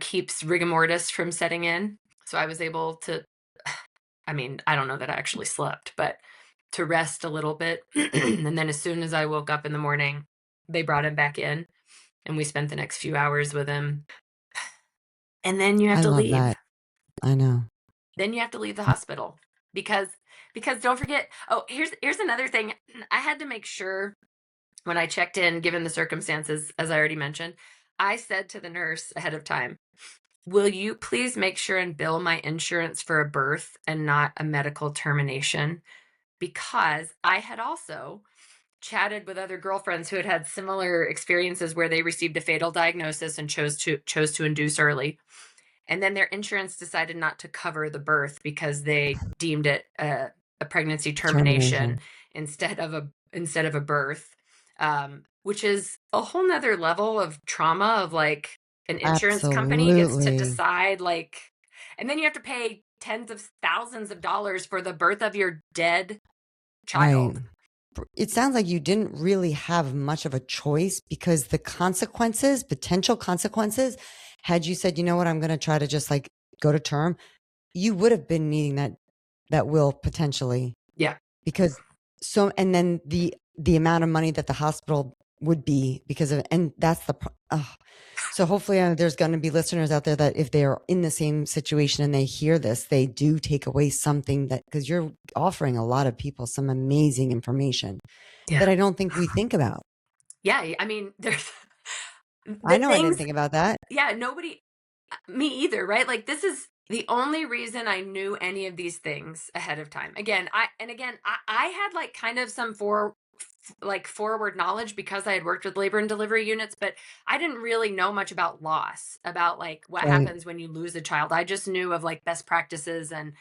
keeps rigor mortis from setting in. So I was able to, I mean, I don't know that I actually slept, but to rest a little bit. And then as soon as I woke up in the morning, they brought him back in, and we spent the next few hours with him. And then you have I to love leave. that. I know. Then you have to leave the hospital, because don't forget, oh, here's another thing. I had to make sure when I checked in, given the circumstances, as I already mentioned, I said to the nurse ahead of time, will you please make sure and bill my insurance for a birth and not a medical termination? Because I had also chatted with other girlfriends who had had similar experiences where they received a fatal diagnosis and chose to induce early. And then their insurance decided not to cover the birth because they deemed it a pregnancy termination Termination. instead of a birth, which is a whole nother level of trauma of like an insurance company gets to Absolutely. decide like, and then you have to pay tens of thousands of dollars for the birth of your dead Right. child. It sounds like you didn't really have much of a choice because the consequences, potential consequences, had you said, you know what, I'm going to try to just like go to term, you would have been needing that will potentially, Yeah. because so, and then the amount of money that the hospital would be because of, and that's so hopefully there's going to be listeners out there that if they are in the same situation and they hear this, they do take away something, that because you're offering a lot of people some amazing information Yeah. that I don't think we think about. Yeah. I mean, there's I the know I didn't things, think about that. yeah, nobody, me either, right? Like, this is the only reason I knew any of these things ahead of time. I had like kind of some forward knowledge because I had worked with labor and delivery units, but I didn't really know much about loss, about like what Right. happens when you lose a child. I just knew of like best practices and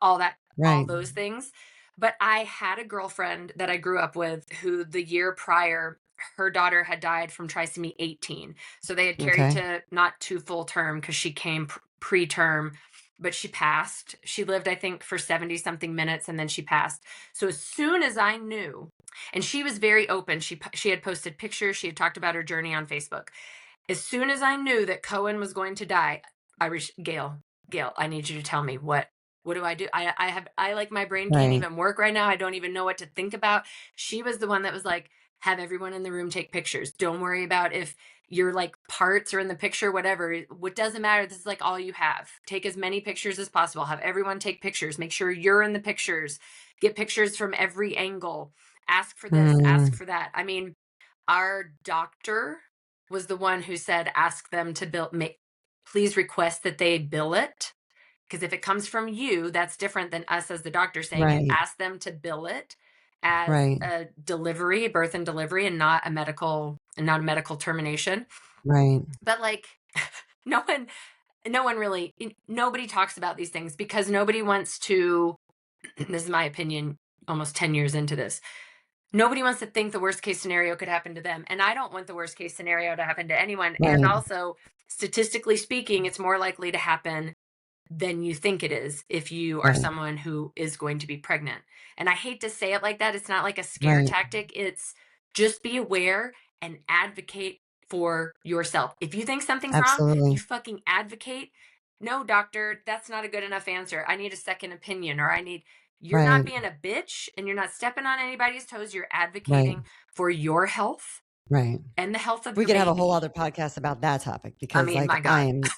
all that, all Right. those things. But I had a girlfriend that I grew up with who the year prior, her daughter had died from trisomy 18. So they had carried Okay. to not to full term because she came preterm, but she passed. She lived, I think, for 70 something minutes, and then she passed. So as soon as I knew, and she was very open, she had posted pictures, she had talked about her journey on Facebook. As soon as I knew that Cohen was going to die, Gail, I need you to tell me what do I do? I like, my brain can't Right. even work right now. I don't even know what to think about. She was the one that was like, have everyone in the room take pictures. Don't worry about if your like parts are in the picture, whatever. What doesn't matter. This is like all you have. Take as many pictures as possible. Have everyone take pictures. Make sure you're in the pictures. Get pictures from every angle. Ask for this, ask Mm, for that. I mean, our doctor was the one who said, ask them to please request that they bill it. Because if it comes from you, that's different than us as the doctor saying it. right. Ask them to bill it as Right. a delivery, birth and delivery, and not a medical termination. Right. But like, no one, nobody talks about these things because nobody wants to, this is my opinion, almost 10 years into this. Nobody wants to think the worst case scenario could happen to them. And I don't want the worst case scenario to happen to anyone. And Right. also, statistically speaking, it's more likely to happen than you think it is if you are Right. someone who is going to be pregnant. And I hate to say it like that. It's not like a scare Right. tactic. It's just be aware and advocate for yourself. If you think something's wrong, Absolutely. you fucking advocate. No, doctor, that's not a good enough answer. I need a second opinion, or you're not Right. being a bitch and you're not stepping on anybody's toes. You're Right. advocating for your health Right. and the health of We your could have a whole baby. other podcast about that topic I because mean, like my God.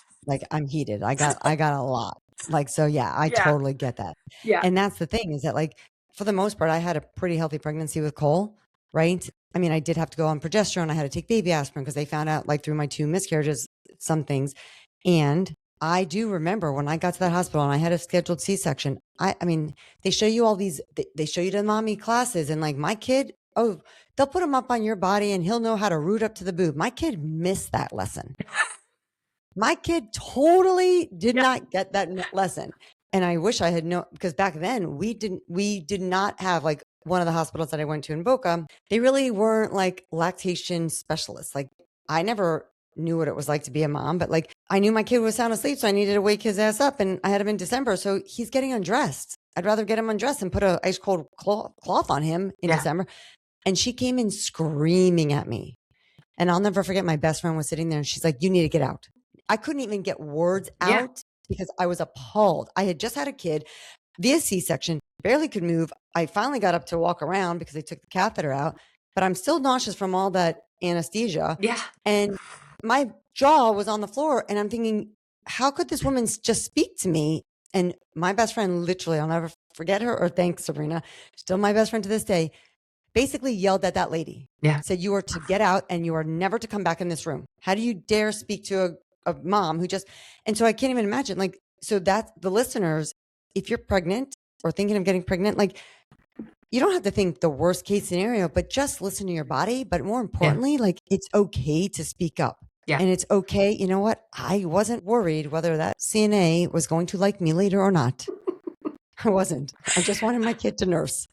I'm heated. I got a lot. Like, so yeah, I Yeah. totally get that. Yeah. And that's the thing is that like for the most part, I had a pretty healthy pregnancy with Cole, right? I mean, I did have to go on progesterone. I had to take baby aspirin because they found out like through my 2 miscarriages, some things. And I do remember when I got to that hospital and I had a scheduled C-section. I mean, they show you all these, they show you the mommy classes and like my kid, oh, they'll put him up on your body and he'll know how to root up to the boob. My kid missed that lesson. My kid totally did Yeah. not get that lesson. And I wish I had known because back then we did not have like one of the hospitals that I went to in Boca. They really weren't like lactation specialists. Like I never knew what it was like to be a mom, but like I knew my kid was sound asleep. So I needed to wake his ass up and I had him in December. So he's getting undressed. I'd rather get him undressed and put a ice cold cloth on him in Yeah. December. And she came in screaming at me. And I'll never forget my best friend was sitting there and she's like, you need to get out. I couldn't even get words Yeah. out because I was appalled. I had just had a kid via C-section, barely could move. I finally got up to walk around because they took the catheter out, but I'm still nauseous from all that anesthesia. Yeah. And my jaw was on the floor and I'm thinking, how could this woman just speak to me? And my best friend, literally, I'll never forget her or thank Sabrina, still my best friend to this day, basically yelled at that lady. Yeah. Said, you are to get out and you are never to come back in this room. How do you dare speak to a mom who just, and so I can't even imagine like, so that's the listeners, if you're pregnant or thinking of getting pregnant, like you don't have to think the worst case scenario, but just listen to your body. But more importantly, like it's okay to speak up. Yeah. And it's okay. You know what? I wasn't worried whether that CNA was going to like me later or not. I wasn't. I just wanted my kid to nurse.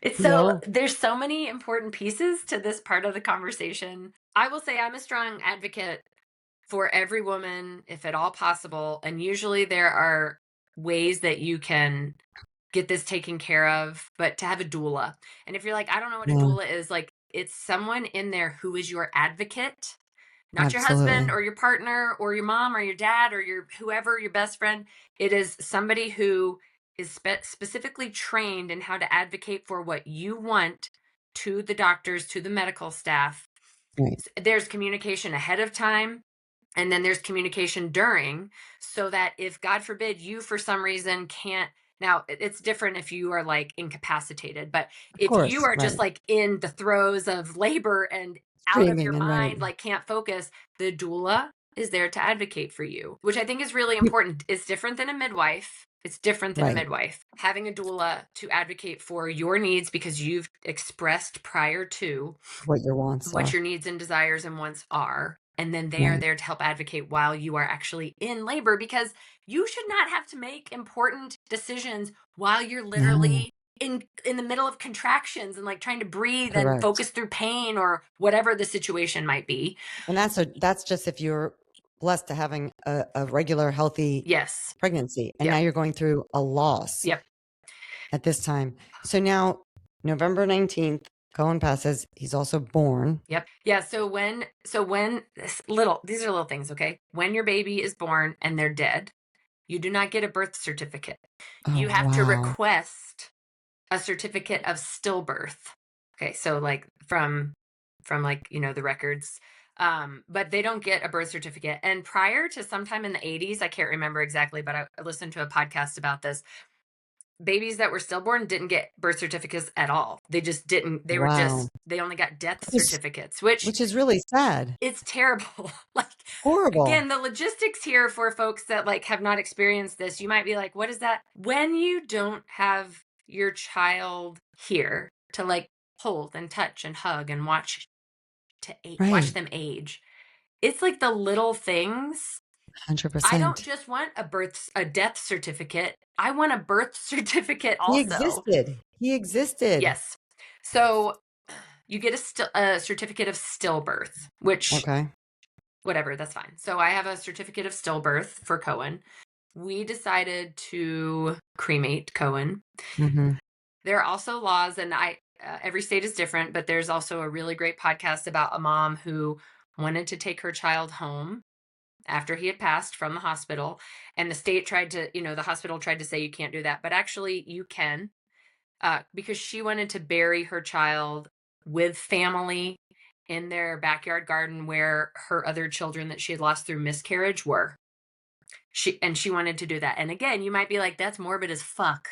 It's You so, know? there's so many important pieces to this part of the conversation. I will say I'm a strong advocate for every woman, if at all possible. And usually there are ways that you can get this taken care of, but to have a doula. And if you're like, I don't know what a Yeah, doula is, like it's someone in there who is your advocate, not your husband absolutely. or your partner or your mom or your dad or your whoever, your best friend. It is somebody who is specifically trained in how to advocate for what you want to the doctors, to the medical staff. Right. There's communication ahead of time. And then there's communication during, so that if God forbid you for some reason can't, now it's different if you are like incapacitated, but Of if you course. are just Right. like in the throes of labor and out of your Screaming and right. mind, like can't focus, the doula is there to advocate for you, which I think is really Peop important. It's different than a midwife. It's different than a Right. midwife. Having a doula to advocate for your needs because you've expressed prior to What your wants what are. your needs and desires and wants are. And then they are Right. there to help advocate while you are actually in labor, because you should not have to make important decisions while you're No. literally in the middle of contractions and like trying to breathe and Correct. focus through pain or whatever the situation might be. And that's just if you're blessed to having a regular healthy Yes. pregnancy and now Yep. you're going through a loss Yep. at this time. So now November 19th, Cohen passes. He's also born. Yep. Yeah. So when these are little things, okay? When your baby is born and they're dead, you do not get a birth certificate. Oh, You have to wow. request a certificate of stillbirth. Okay, so like from like, the records. But they don't get a birth certificate. And prior to sometime in the 80s, I can't remember exactly, but I listened to a podcast about this. Babies that were stillborn didn't get birth certificates at all. They just didn't. Wow. They only got death Which is certificates, which which is really sad. it's terrible. Like, Horrible. again, the logistics here for folks that like have not experienced this, you might be like, what is that? When you don't have your child here to like hold and touch and hug and watch Right. them age, it's like the little things I don't 100%. just want a death certificate. I want a birth certificate He also. existed. He existed. Yes. So you get a certificate of stillbirth, which Okay. whatever, that's fine. So I have a certificate of stillbirth for Cohen. We decided to cremate Cohen. Mhm. There are also laws, and every state is different, but there's also a really great podcast about a mom who wanted to take her child home after he had passed from the hospital, and the state tried to, the hospital tried to say you can't do that, but actually you can, because she wanted to bury her child with family in their backyard garden where her other children that she had lost through miscarriage were. She wanted to do that. And again, you might be like, that's morbid as fuck.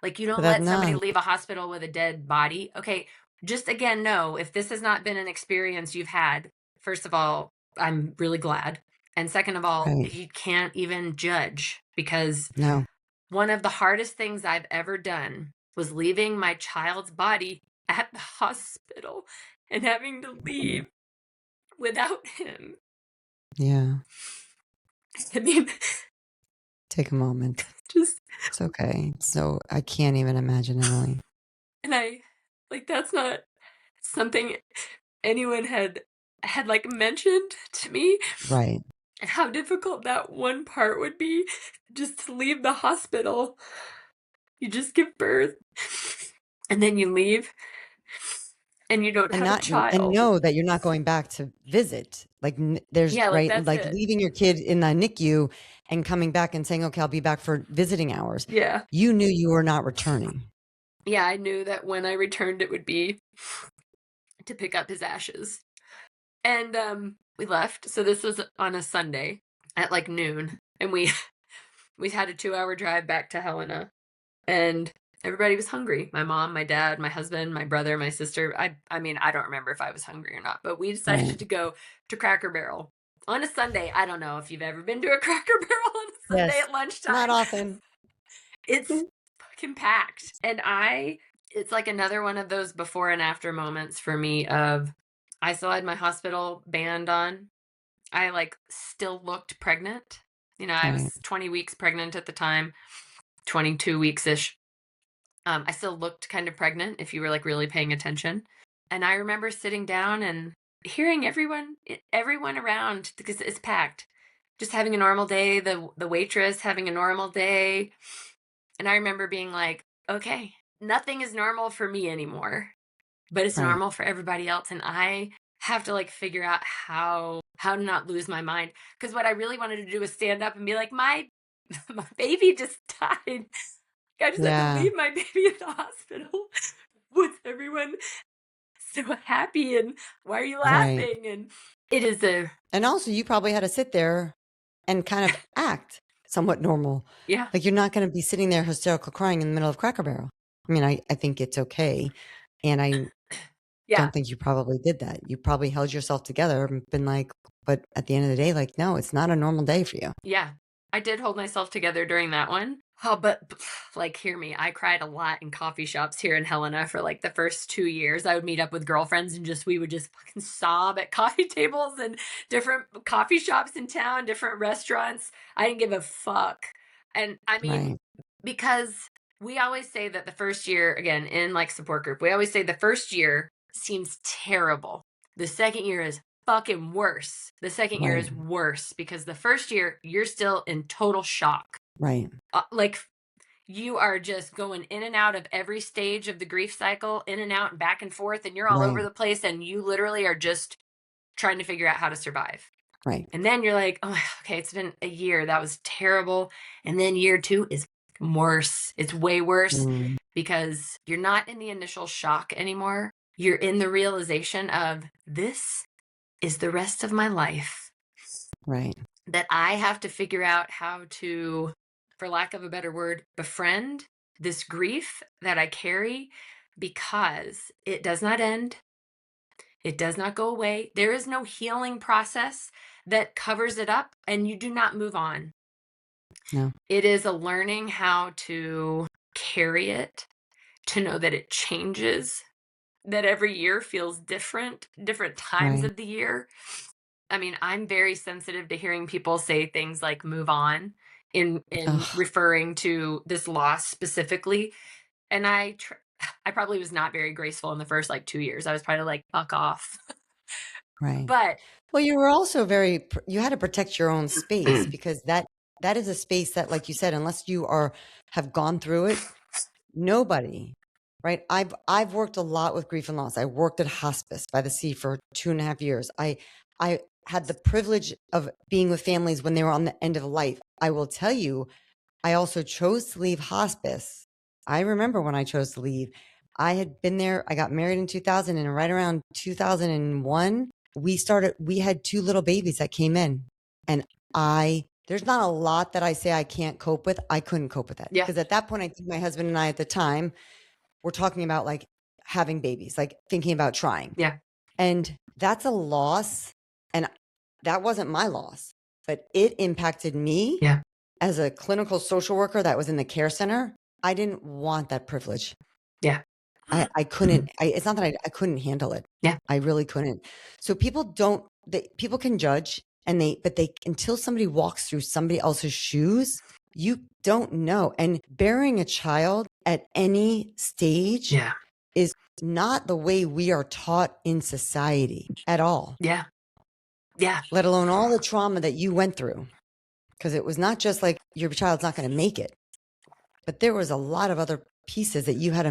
Like, you But don't that let somebody no. leave a hospital with a dead body. Okay, just again, no, if this has not been an experience you've had, first of all, I'm really glad. And second of all, Right. you can't even judge, because No. one of the hardest things I've ever done was leaving my child's body at the hospital and having to leave without him. Yeah. I mean, Take a moment. just, It's okay. So I can't even imagine, Emily. and that's not something anyone had like mentioned to me, Right. and how difficult that one part would be, just to leave the hospital. You just give birth and then you leave and you don't And have a not and child. know that you're not going back to visit. Like there's Yeah, like right, that's like it. leaving your kid in the NICU and coming back and saying, "Okay, I'll be back for visiting hours." Yeah. You knew you were not returning. Yeah, I knew that when I returned it would be to pick up his ashes. And we left. So this was on a Sunday at like noon, and we had a 2-hour drive back to Helena, and everybody was hungry. My mom, my dad, my husband, my brother, my sister. I mean, I don't remember if I was hungry or not, but we Right. decided to go to Cracker Barrel on a Sunday. I don't know if you've ever been to a Cracker Barrel on a Sunday Yes. at Not lunchtime. often. It's fucking packed. And it's like another one of those before and after moments for me of, I still had my hospital band on. I like still looked pregnant. I Right. was 20 weeks pregnant at the time, 22 weeks ish. I still looked kind of pregnant if you were like really paying attention. And I remember sitting down and hearing everyone around, because it's packed, just having a normal day, the waitress having a normal day. And I remember being like, okay, nothing is normal for me anymore, but it's Right. normal for everybody else. And I have to like figure out how to not lose my mind. Because what I really wanted to do was stand up and be like, my my baby just died. I just had to Yeah. leave my baby at the hospital with everyone so happy, and why are you Right. laughing? And it is a And also you probably had to sit there and kind of act somewhat normal. yeah, Like you're not going to be sitting there hysterical crying in the middle of Cracker Barrel. I mean, I think it's okay. And I yeah, don't think you probably did that. You probably held yourself together and been like, but at the end of the day, like, no, it's not a normal day for you. yeah. I did hold myself together during that one. Oh, but like, hear me. I cried a lot in coffee shops here in Helena for like the first 2 years. I would meet up with girlfriends and we would just fucking sob at coffee tables and different coffee shops in town, different restaurants. I didn't give a fuck. And I mean, Right. because we always say that the first year, again, in like support group, we always say the first year seems terrible. The second year is fucking worse. The second year Right. is worse because the first year you're still in total shock. Right. Like you are just going in and out of every stage of the grief cycle, in and out and back and forth, and you're all over Right. the place, and you literally are just trying to figure out how to survive. Right. And then you're like, oh, okay, it's been a year. That was terrible. And then year 2 is worse. It's way worse Mm, because you're not in the initial shock anymore. You're in the realization of, this is the rest of my life, right. that I have to figure out how to, for lack of a better word, befriend this grief that I carry, because it does not end. It does not go away. There is no healing process that covers it up and you do not move on. No. It is a learning how to carry it, to know that it changes, that every year feels different, different times Right. of the year. I mean, I'm very sensitive to hearing people say things like move on in Ugh, referring to this loss specifically. And I probably was not very graceful in the first like 2 years. I was probably like, fuck off. right. But Well, you were also you had to protect your own space because that is a space that, like you said, unless you have gone through it, nobody, right? I've worked a lot with grief and loss. I worked at hospice by the sea for 2.5 years. I had the privilege of being with families when they were on the end of life. I will tell you, I also chose to leave hospice. I remember when I chose to leave. I had been there. I got married in 2000, and right around 2001, we had two little babies that came in. And there's not a lot that I say I can't cope with. I couldn't cope with that yeah, because at that point, I think my husband and I at the time were talking about like having babies, like thinking about trying. yeah, And that's a loss. And that wasn't my loss, but it impacted me yeah, as a clinical social worker that was in the care center. I didn't want that privilege. yeah. I couldn't, it's not that I couldn't handle it. Yeah, I really couldn't. So people can judge but until somebody walks through somebody else's shoes, you don't know. And bearing a child at any stage yeah, is not the way we are taught in society at all, yeah, yeah, let alone all the trauma that you went through. Because it was not just like your child's not going to make it, but there was a lot of other pieces that you had to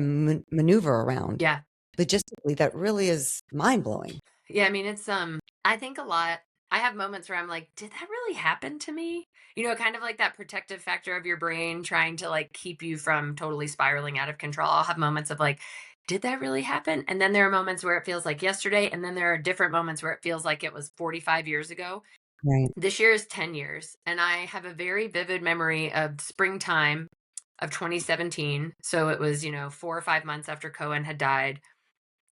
maneuver around yeah. logistically that really is mind blowing. Yeah, I mean, I think a lot. I have moments where I'm like, did that really happen to me? You know, kind of like that protective factor of your brain trying to like keep you from totally spiraling out of control. I'll have moments of like, did that really happen? And then there are moments where it feels like yesterday. And then there are different moments where it feels like it was 45 years ago. Right. This year is 10 years. And I have a very vivid memory of springtime of 2017. So it was, 4 or 5 months after Cohen had died,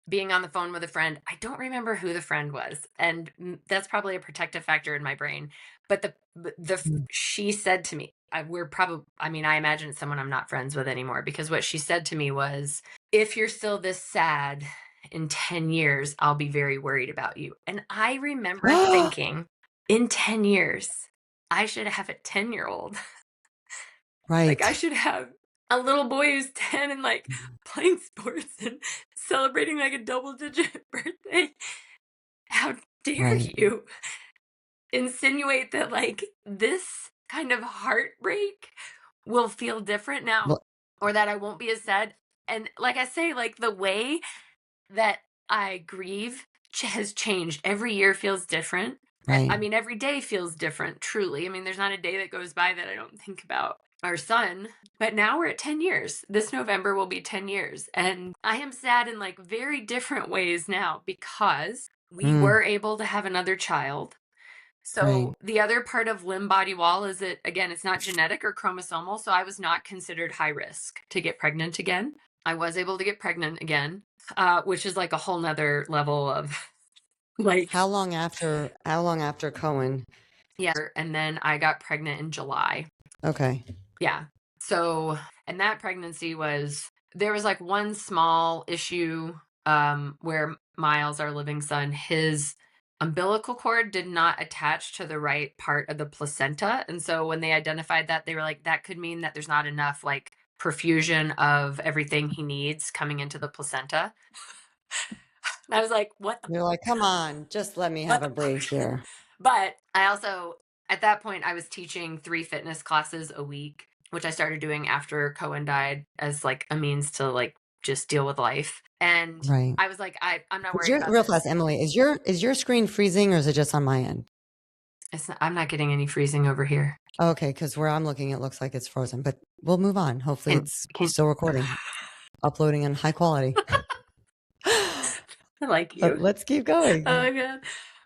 being on the phone with a friend. I don't remember who the friend was, and that's probably a protective factor in my brain. But Mm. she said to me, we're probably, I mean, I imagine it's someone I'm not friends with anymore, because what she said to me was, if you're still this sad in 10 years, I'll be very worried about you. And I remember thinking, in 10 years, I should have a 10-year-old. Like, I Right. should have a little boy who's 10 and like playing sports and celebrating like a double digit birthday. How dare Right. you insinuate that like this kind of heartbreak will feel different now, Well, or that I won't be as sad? And like I say, like the way that I grieve has changed. Every year feels different. I right. mean, every day feels different, truly. I mean, there's not a day that goes by that I don't think about our son. But now we're at 10 years. This November will be 10 years. And I am sad in like very different ways now because we Mm, were able to have another child. right. So the other part of limb body wall is that, again, it's not genetic or chromosomal. So I was not considered high risk to get pregnant again. I was able to get pregnant again, which is like a whole nother level of like, How long after Cohen? yeah. And then I got pregnant in July. Okay. Yeah. So, and that pregnancy there was like one small issue where Miles, our living son, his umbilical cord did not attach to the right part of the placenta. And so when they identified that, they were like, that could mean that there's not enough like perfusion of everything he needs coming into the placenta. And I was like, what the You're like, come on, just let me what have the a break fuck? here. But I also, at that point, I was teaching 3 fitness classes a week, which I started doing after Cohen died as like a means to like just deal with life. And Right. I was like, I'm not Is worried your about real this. fast, Emily? Is your screen freezing or is it just on my end? I'm not getting any freezing over here. Okay, because where I'm looking, it looks like it's frozen. But we'll move on. Hopefully, Can it's can still recording, uploading in high quality. I like But you? let's keep Oh going. my god.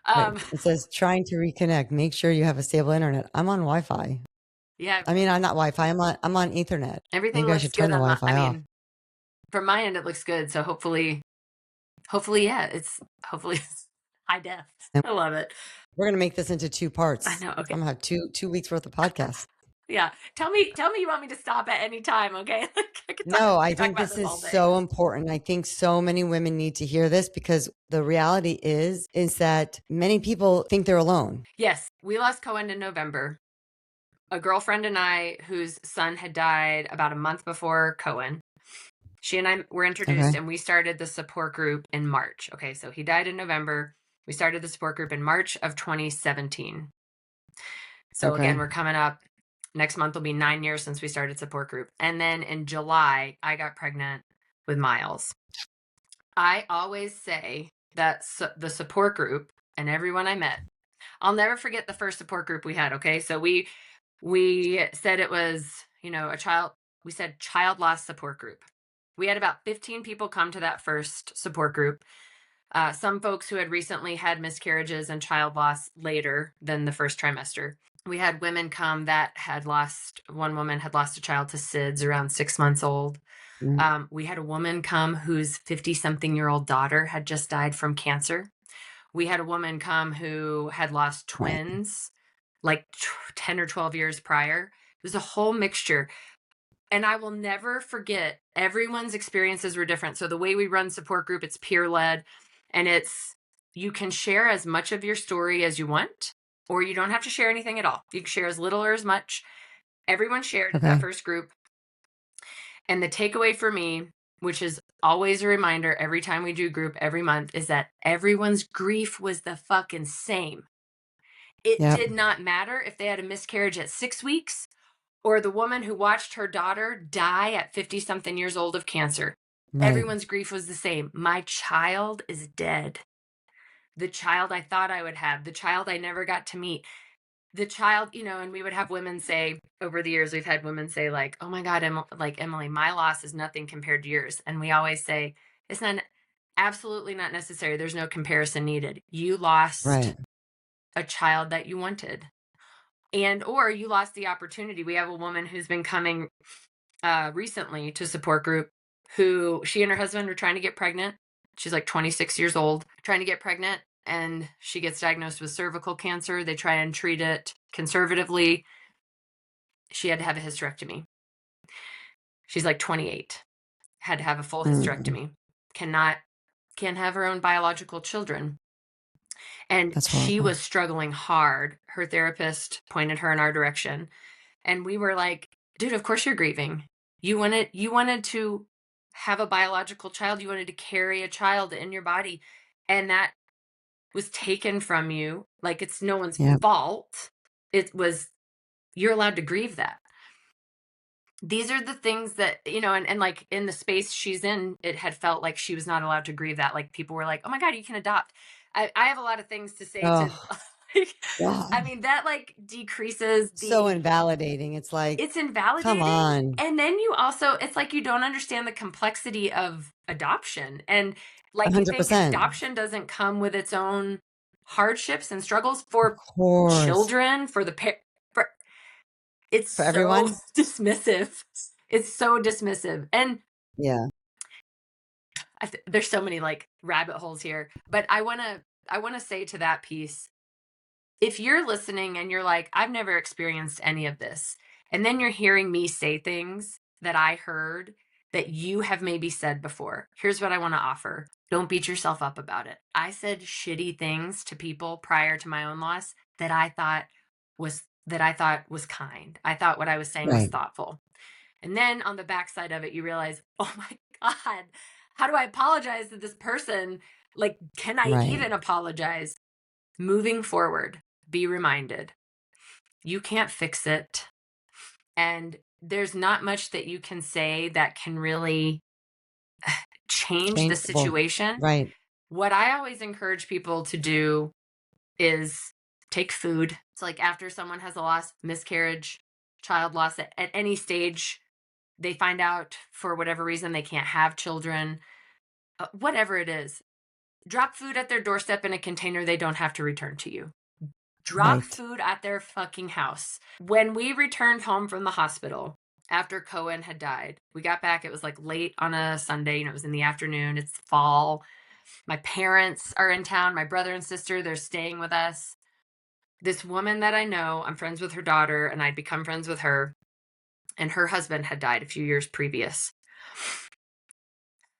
Wait, Um, it says trying to reconnect. Make sure you have a stable internet. I'm on Wi-Fi. yeah, I mean, I'm not Wi-Fi. I'm on Ethernet. everything Maybe I looks should turn good the on my. I Wi-Fi off. mean, from my end, it looks good. So hopefully, yeah, hopefully it's high def. And I love it. we're gonna make this into two I parts. know. Okay. I'm gonna have two weeks worth of podcasts. Yeah. Tell me you want me to stop at any time, okay? Like No, I I could talk think about this this is all day. so important. I think so many women need to hear this because the reality is that many people think they're alone. Yes, we lost Cohen in November. A girlfriend and I, whose son had died about a month before Cohen, she and I were introduced Okay. and we started the support group in March. Okay, so he died in November. We started the support group in March of 2017. So again, Okay. we're coming up. Next month will be 9 years since we started support group. And then in July, I got pregnant with Miles. I always say that the support group and everyone I met, I'll never forget the first support group we had. Okay, so we said it was, a child. We said child loss support group. We had about 15 people come to that first support group. Some folks who had recently had miscarriages and child loss later than the first trimester. We had women come that one woman had lost a child to SIDS around 6 months old. Mm, We had a woman come whose 50-something-year-old daughter had just died from cancer. We had a woman come who had lost right. twins like 10 or 12 years prior. It was a whole mixture. And I will never forget, everyone's experiences were different. So the way we run support group, it's peer led, and you can share as much of your story as you want, or you don't have to share anything at all. You can share as little or as much. Everyone shared at that Okay. first group. And the takeaway for me, which is always a reminder every time we do group every month, is that everyone's grief was the fucking same. It Yep. did not matter if they had a miscarriage at 6 weeks or the woman who watched her daughter die at 50-something years old of cancer. Right. Everyone's grief was the same. My child is dead. The child I thought I would have, the child I never got to meet, the child, and we would have women say, over the years, we've had women say, like, oh my God, Emily, my loss is nothing compared to yours. And we always say, it's not, absolutely not necessary. There's no comparison needed. You lost Right. a child that you wanted, or you lost the opportunity. We have a woman who's been coming recently to support group, who she and her husband were trying to get pregnant. She's like 26 years old, trying to get pregnant, and she gets diagnosed with cervical cancer. They try and treat it conservatively. She had to have a hysterectomy. She's like 28, had to have a full Mm, hysterectomy. Can't have her own biological children. And that's she horrible. was struggling hard. Her therapist pointed her in our direction. And we were like, dude, of course you're grieving. You wanted to have a biological child. You wanted to carry a child in your body. And that was taken from you. Like, it's no one's Yep. fault. It was, you're allowed to grieve that. These are the things that, and like in the space she's in, it had felt like she was not allowed to grieve that. Like, people were like, oh my God, you can adopt. I have a lot of things to say to, Oh like, I God. mean, that like decreases So invalidating. It's like, it's come invalidating. on. And then it's like you don't understand the complexity of adoption. And like, you think 100%. adoption doesn't come with its own hardships and struggles Of for course. children, for it's For so everyone. dismissive. It's so dismissive. And Yeah. there's so many like rabbit holes here, but I want to say to that piece, if you're listening and you're like, I've never experienced any of this, and then you're hearing me say things that I heard that you have maybe said before, here's what I want to offer. Don't beat yourself up about it. I said shitty things to people prior to my own loss that I thought was kind. I thought what I was saying was Right. thoughtful. And then on the backside of it, you realize, oh my God, how do I apologize to this person? Like, can I Right. even apologize? Moving forward, be reminded you can't fix it. And there's not much that you can say that can really change the Changeable. situation. Right. What I always encourage people to do is take food. It's like, after someone has a loss, miscarriage, child loss at any stage, they find out for whatever reason they can't have children, whatever it is, drop food at their doorstep in a container they don't have to return to you. Drop Right. food at their fucking house. When we returned home from the hospital after Cohen had died, we got back. It was like late on a Sunday. It was in the afternoon. It's fall. My parents are in town. My brother and sister, they're staying with us. this woman that I know, I'm friends with her daughter, and I'd become friends with her, and her husband had died a few years previous.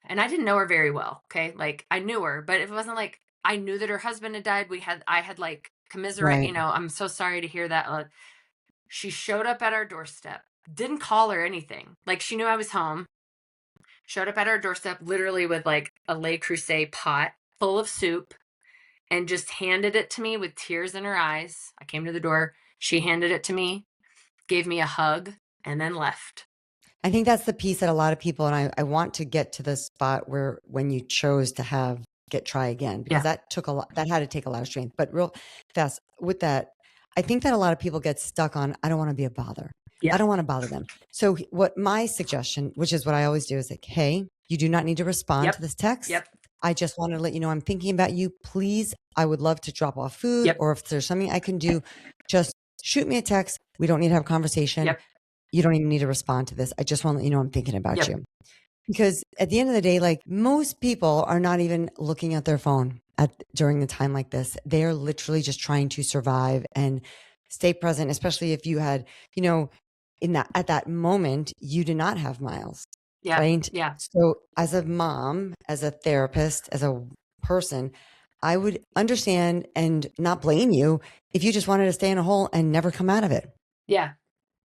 And I didn't know her very well, okay? Like, I knew her, but it wasn't like I knew that her husband had died. I had like commiserate, Right. I'm so sorry to hear that. She showed up at our doorstep, didn't call or anything. Like, she knew I was home, showed up at our doorstep literally with like a Le Creuset pot full of soup and just handed it to me with tears in her eyes. I came to the door, she handed it to me, gave me a hug, and then left. I think that's the piece that a lot of people, and I want to get to the spot where when you chose to try again, because Yeah. that took a lot, that had to take a lot of strength. But real fast with that, I think that a lot of people get stuck on, I don't want to be a bother. I Yep. don't want to bother them. So what my suggestion, which is what I always do, is like, hey, you do not need to respond Yep. to this text. Yep. I just wanted to let you know I'm thinking about you. Please, I would love to drop off food, Yep. or if there's something I can do, just shoot me a text. We don't need to have a conversation. Yep. You don't even need to respond to this. I just want to let you know I'm thinking about Yep. you. Because at the end of the day, like most people are not even looking at their phone during the time like this. They are literally just trying to survive and stay present, especially if you had, you know, at that moment, you did not have Miles, Yeah. right? Yeah. So as a mom, as a therapist, as a person, I would understand and not blame you if you just wanted to stay in a hole and never come out of it. Yeah.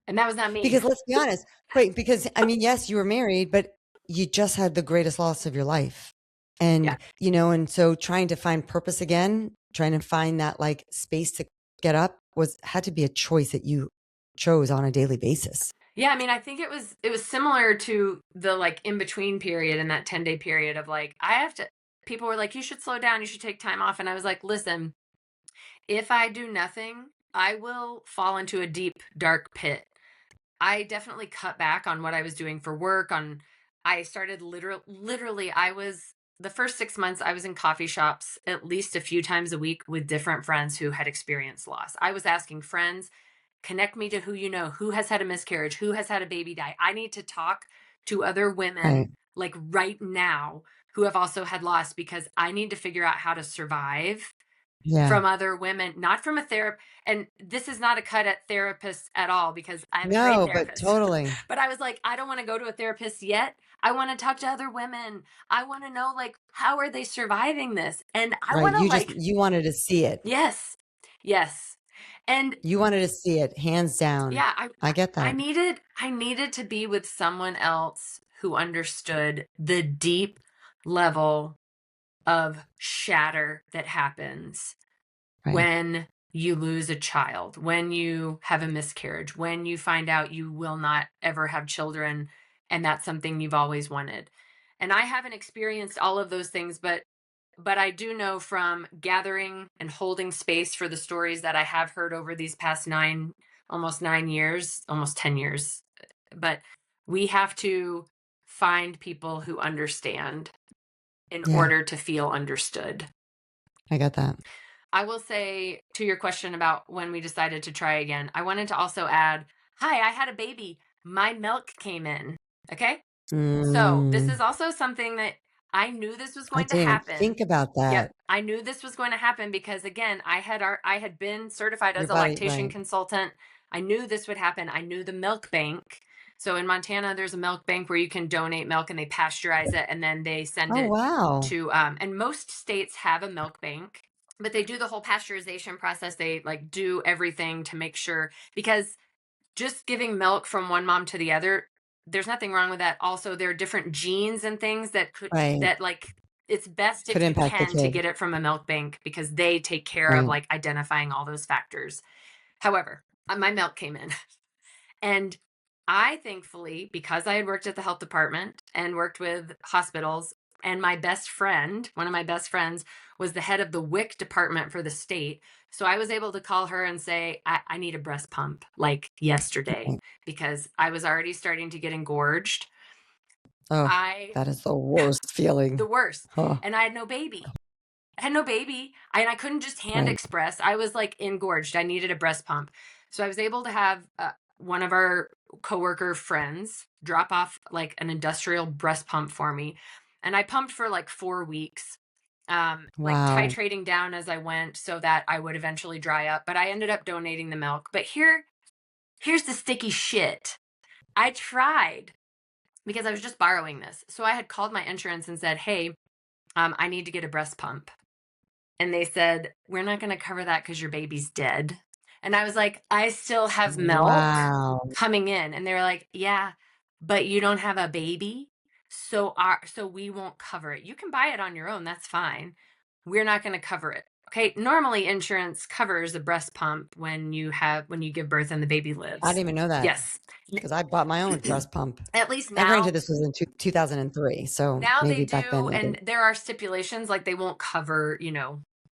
And that was not me. Because let's be honest, right? Because I mean, yes, you were married, but you just had the greatest loss of your life. Yeah. And, and so trying to find purpose again, trying to find that like space to get up had to be a choice that you chose on a daily basis. Yeah, I mean, I think it was similar to the like in between period in that 10-day period of like I have to people were like you should slow down, you should take time off and I was like, "Listen, if I do nothing, I will fall into a deep dark pit." I definitely cut back on what I was doing for work on I started literally I was the first 6 months I was in coffee shops at least a few times a week with different friends who had experienced loss. I was asking friends, connect me to who you know, who has had a miscarriage, who has had a baby die. I need to talk to other women Right. like right now who have also had loss because I need to figure out how to survive Yeah. from other women, not from a therapist. And this is not a cut at therapists at all because I have a great No, but therapist. totally. But I was like, I don't want to go to a therapist yet. I want to talk to other women. I want to know like how are they surviving this? And I Right. want to like You wanted to see it. yes. Yes. And You wanted to see it hands down. yeah, I get I that. needed to be with someone else who understood the deep level of shatter that happens Right. when you lose a child, when you have a miscarriage, when you find out you will not ever have children and that's something you've always wanted. And I haven't experienced all of those things, but I do know from gathering and holding space for the stories that I have heard over these past 9 almost 9 years, almost 10 years. But we have to find people who understand in Yeah. order to feel understood. I get that. I will say to your question about when we decided to try again, I wanted to also add, hi, I had a baby. My milk came in. Okay. So this Mm, is also something that I knew this was I going to didn't even happen. think about Yep. that. I knew this was going to happen because again, I had been certified Your as a body, lactation right. consultant. I knew this would happen. I knew the milk bank. So in Montana, there's a milk bank where you can donate milk and they pasteurize it and then they send Oh, it wow. to and most states have a milk bank, but they do the whole pasteurization process. They like do everything to make sure because just giving milk from one mom to the other, there's nothing wrong with that. Also, there are different genes and things that could Right. that like it's best Could if you impact the can to kid. get it from a milk bank because they take care of Right. like identifying all those factors. However, my milk came in and I thankfully, because I had worked at the health department and worked with hospitals, and my best friend, one of my best friends, was the head of the WIC department for the state. So I was able to call her and say, I need a breast pump like yesterday Right. because I was already starting to get engorged. Oh, I, that is the worst the feeling. worst. Oh, And I had no baby. I had no baby. And I couldn't just hand right. express. I was like engorged. I needed a breast pump. So I was able to have one of our coworker friends drop off like an industrial breast pump for me. And I pumped for like 4 weeks. like Wow. titrating down as I went so that I would eventually dry up. But I ended up donating the milk. But here's the sticky shit. I tried because I was just borrowing this. So I had called my insurance and said, "Hey, I need to get a breast pump." And they said, "We're not going to cover that because your baby's dead." And I was like, "I still have milk Wow. coming in." And they were like, "Yeah, but you don't have a baby. So we won't cover it. You can buy it on your own. That's fine. We're not going to cover it." Okay. Normally insurance covers a breast pump when you give birth and the baby I didn't lives. even know that Yes. because I bought my own breast pump. At least Now, now granted, this was in 2003, so Now they maybe back then do, they and didn't. there are stipulations, like they won't cover,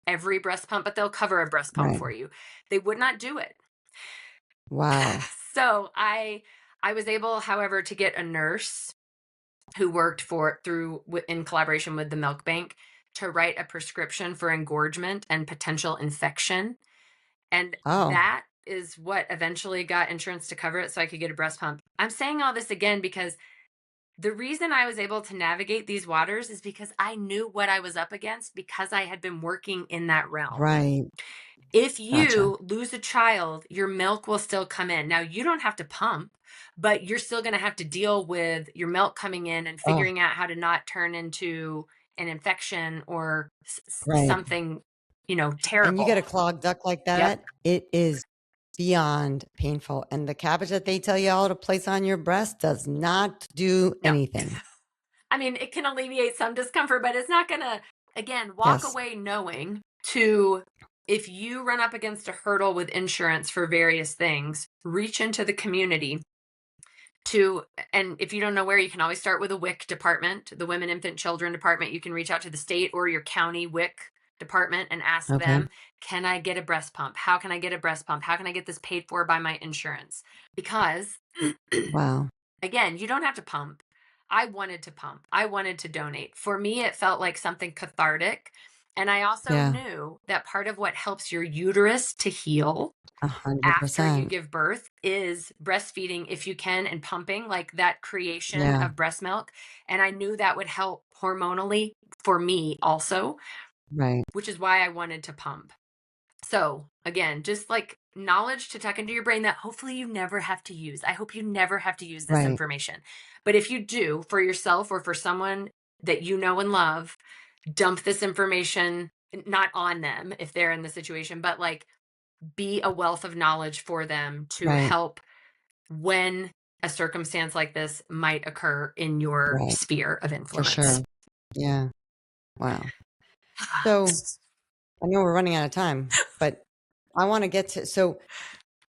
every breast pump, but they'll cover a breast pump Right. for you. They would not do it. Wow. So I was able, however, to get a nurse who worked in collaboration with the milk bank to write a prescription for engorgement and potential infection. And Oh, that is what eventually got insurance to cover it so I could get a breast pump. I'm saying all this again because the reason I was able to navigate these waters is because I knew what I was up against because I had been working in that realm. right. If Gotcha. you lose a child, your milk will still come in. Now, you don't have to pump, but you're still going to have to deal with your milk coming in and Oh, figuring out how to not turn into an infection or right. something, And you get a terrible. clogged duct like Yep. that, it is beyond painful. And the cabbage that they tell you all to place on your breast does not do No. anything. I mean, it can alleviate some discomfort, but it's not going to, again, walk Yes. away knowing to, if you run up against a hurdle with insurance for various things, reach into the community and if you don't know where, you can always start with a WIC department, the Women, Infant, Children Department. You can reach out to the state or your county WIC department and ask Okay. them, can I get a breast pump? How can I get a breast pump? How can I get this paid for by my insurance? Because Wow. again, you don't have to pump. I wanted to pump. I wanted to donate. For me, it felt like something cathartic. And I also Yeah. knew that part of what helps your uterus to heal after you 100%. give birth is breastfeeding if you can, and pumping, like that creation Yeah. of breast milk. And I knew that would help hormonally for me also, Right. which is why I wanted to pump. So again, just like knowledge to tuck into your brain that hopefully you never have to use. I hope you never have to use this Right. information. But if you do, for yourself or for someone that you know and love, dump this information not on them if they're in the situation, but like be a wealth of knowledge for them to Right. help when a circumstance like this might occur in your Right. sphere of For sure. influence. Yeah. Wow. So I know we're running out of time, but I want to get to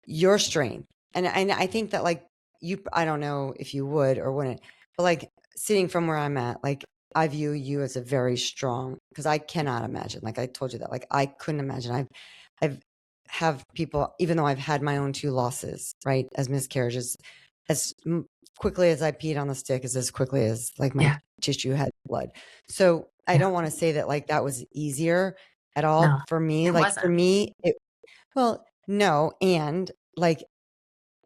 your strength. And I think that like I don't know if you would or wouldn't, but like sitting from where I'm at, like I view you as a very strong, because I cannot imagine, like I told you that, like I couldn't imagine. I've have people, even though I've had my own two losses, right, as miscarriages, as quickly as I peed on the stick is as quickly as like my Yeah. tissue had blood. So I Yeah. don't want to say that like that was easier at all No, for me. it Like for wasn't. me, well, no. And like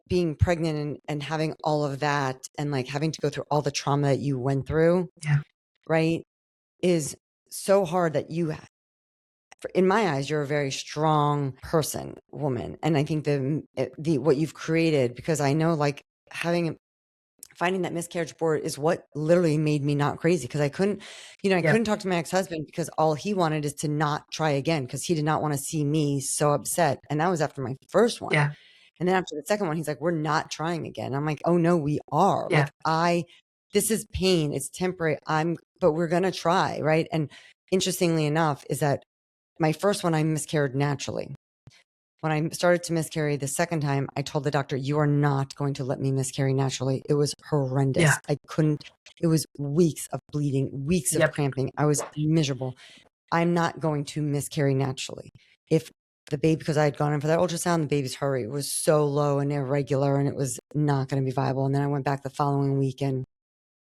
being pregnant and having all of that and like having to go through all the trauma that you went through, Yeah. right, is so hard that in my eyes, you're a very strong person, woman. And I think the what you've created, because I know like finding that miscarriage board is what literally made me not crazy, because I couldn't, I Yep. couldn't talk to my ex-husband because all he wanted is to not try again, because he did not want to see me so upset. And that was after my first one. Yeah. And then after the second one, he's like, we're not trying again. I'm like, oh no, we are. Yeah. This is pain. It's temporary. But we're going to try. Right. And interestingly enough, is that my first one, I miscarried naturally. When I started to miscarry the second time, I told the doctor, you are not going to let me miscarry naturally. It was horrendous. Yeah. I couldn't, it was weeks of bleeding, weeks of Yep. cramping. I was miserable. I'm not going to miscarry naturally. If the baby, because I had gone in for that ultrasound, the baby's heart rate was so low and irregular and it was not going to be viable. And then I went back the following week and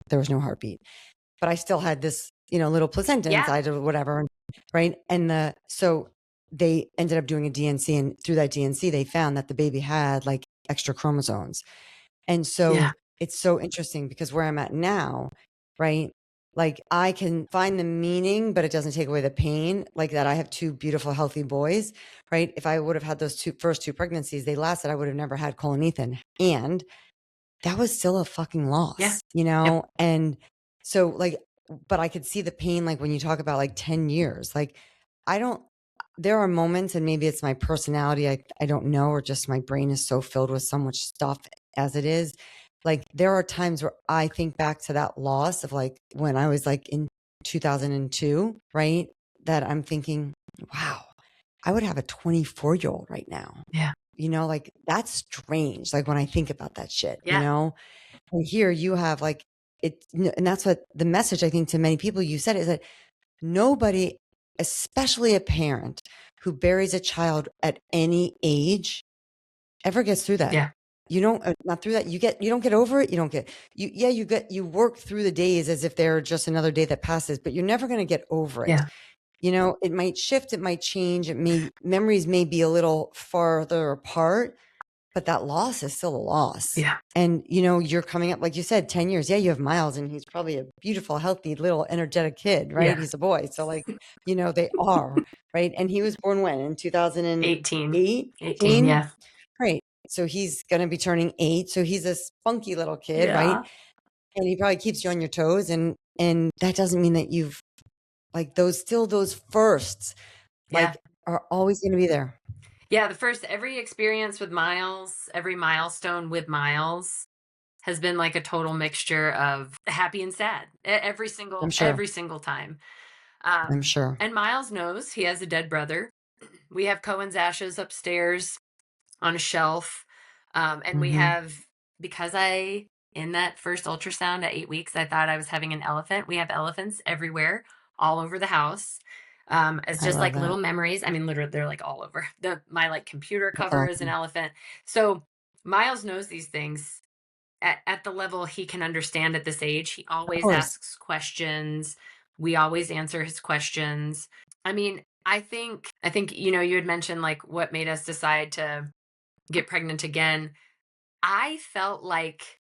there was no heartbeat, but I still had this, little placenta Yeah. inside or whatever. Right. And so they ended up doing a DNC, and through that DNC, they found that the baby had like extra chromosomes. And so Yeah. it's so interesting because where I'm at now, right, Like, I can find the meaning, but it doesn't take away the pain, like that I have 2 beautiful, healthy boys, right? If I would have had those first 2 pregnancies, they lasted, I would have never had Cole and Ethan, and that was still a fucking Yeah. loss, Yep. And so, like, but I could see the pain, like, when you talk about, like, 10 years, like, I don't there are moments, and maybe it's my personality, I don't know, or just my brain is so filled with so much stuff as it is. Like, there are times where I think back to that loss of, like, when I was, like, in 2002, right? That I'm thinking, "Wow, I would have a 24-year-old right now." Yeah. Like, that's strange, like, when I think about that shit, Yeah. And here you have, like, and that's what the message I think to many people you said is that nobody, especially a parent who buries a child at any age, ever gets through that. Yeah. You don't not through that. You don't get over it. You don't get you work through the days as if they're just another day that passes, but you're never going to get over it. Yeah. It might shift, it might change, memories may be a little farther apart, but that loss is still a loss. Yeah. And, you're coming up, like you said, 10 years. Yeah, you have Miles, and he's probably a beautiful, healthy, little energetic kid, right? Yeah. He's a boy. So, like, they are, right? And he was born when? In 18. 2008, 18. 18? Yeah. Right. So he's going to be turning 8. So he's a spunky little kid, right? Yeah. And he probably keeps you on your toes. And that doesn't mean that you've, like, those firsts, Yeah. like, are always going to be there. Yeah. Every experience with Miles, every milestone with Miles has been like a total mixture of happy and sad every I'm single, sure. every single time. I'm sure. And Miles knows he has a dead brother. We have Cohen's ashes upstairs on a shelf. And we Hmm. have, because in that first ultrasound at 8 weeks, I thought I was having an elephant. We have elephants everywhere, all over the house. As I just love like that. little memories. I mean, literally, they're like all over. My like computer That's cover is an awesome. elephant. So Miles knows these things at the level he can understand at this age. He Of always course. asks questions. We always answer his questions. I mean, I think you had mentioned like what made us decide to get pregnant again. I felt like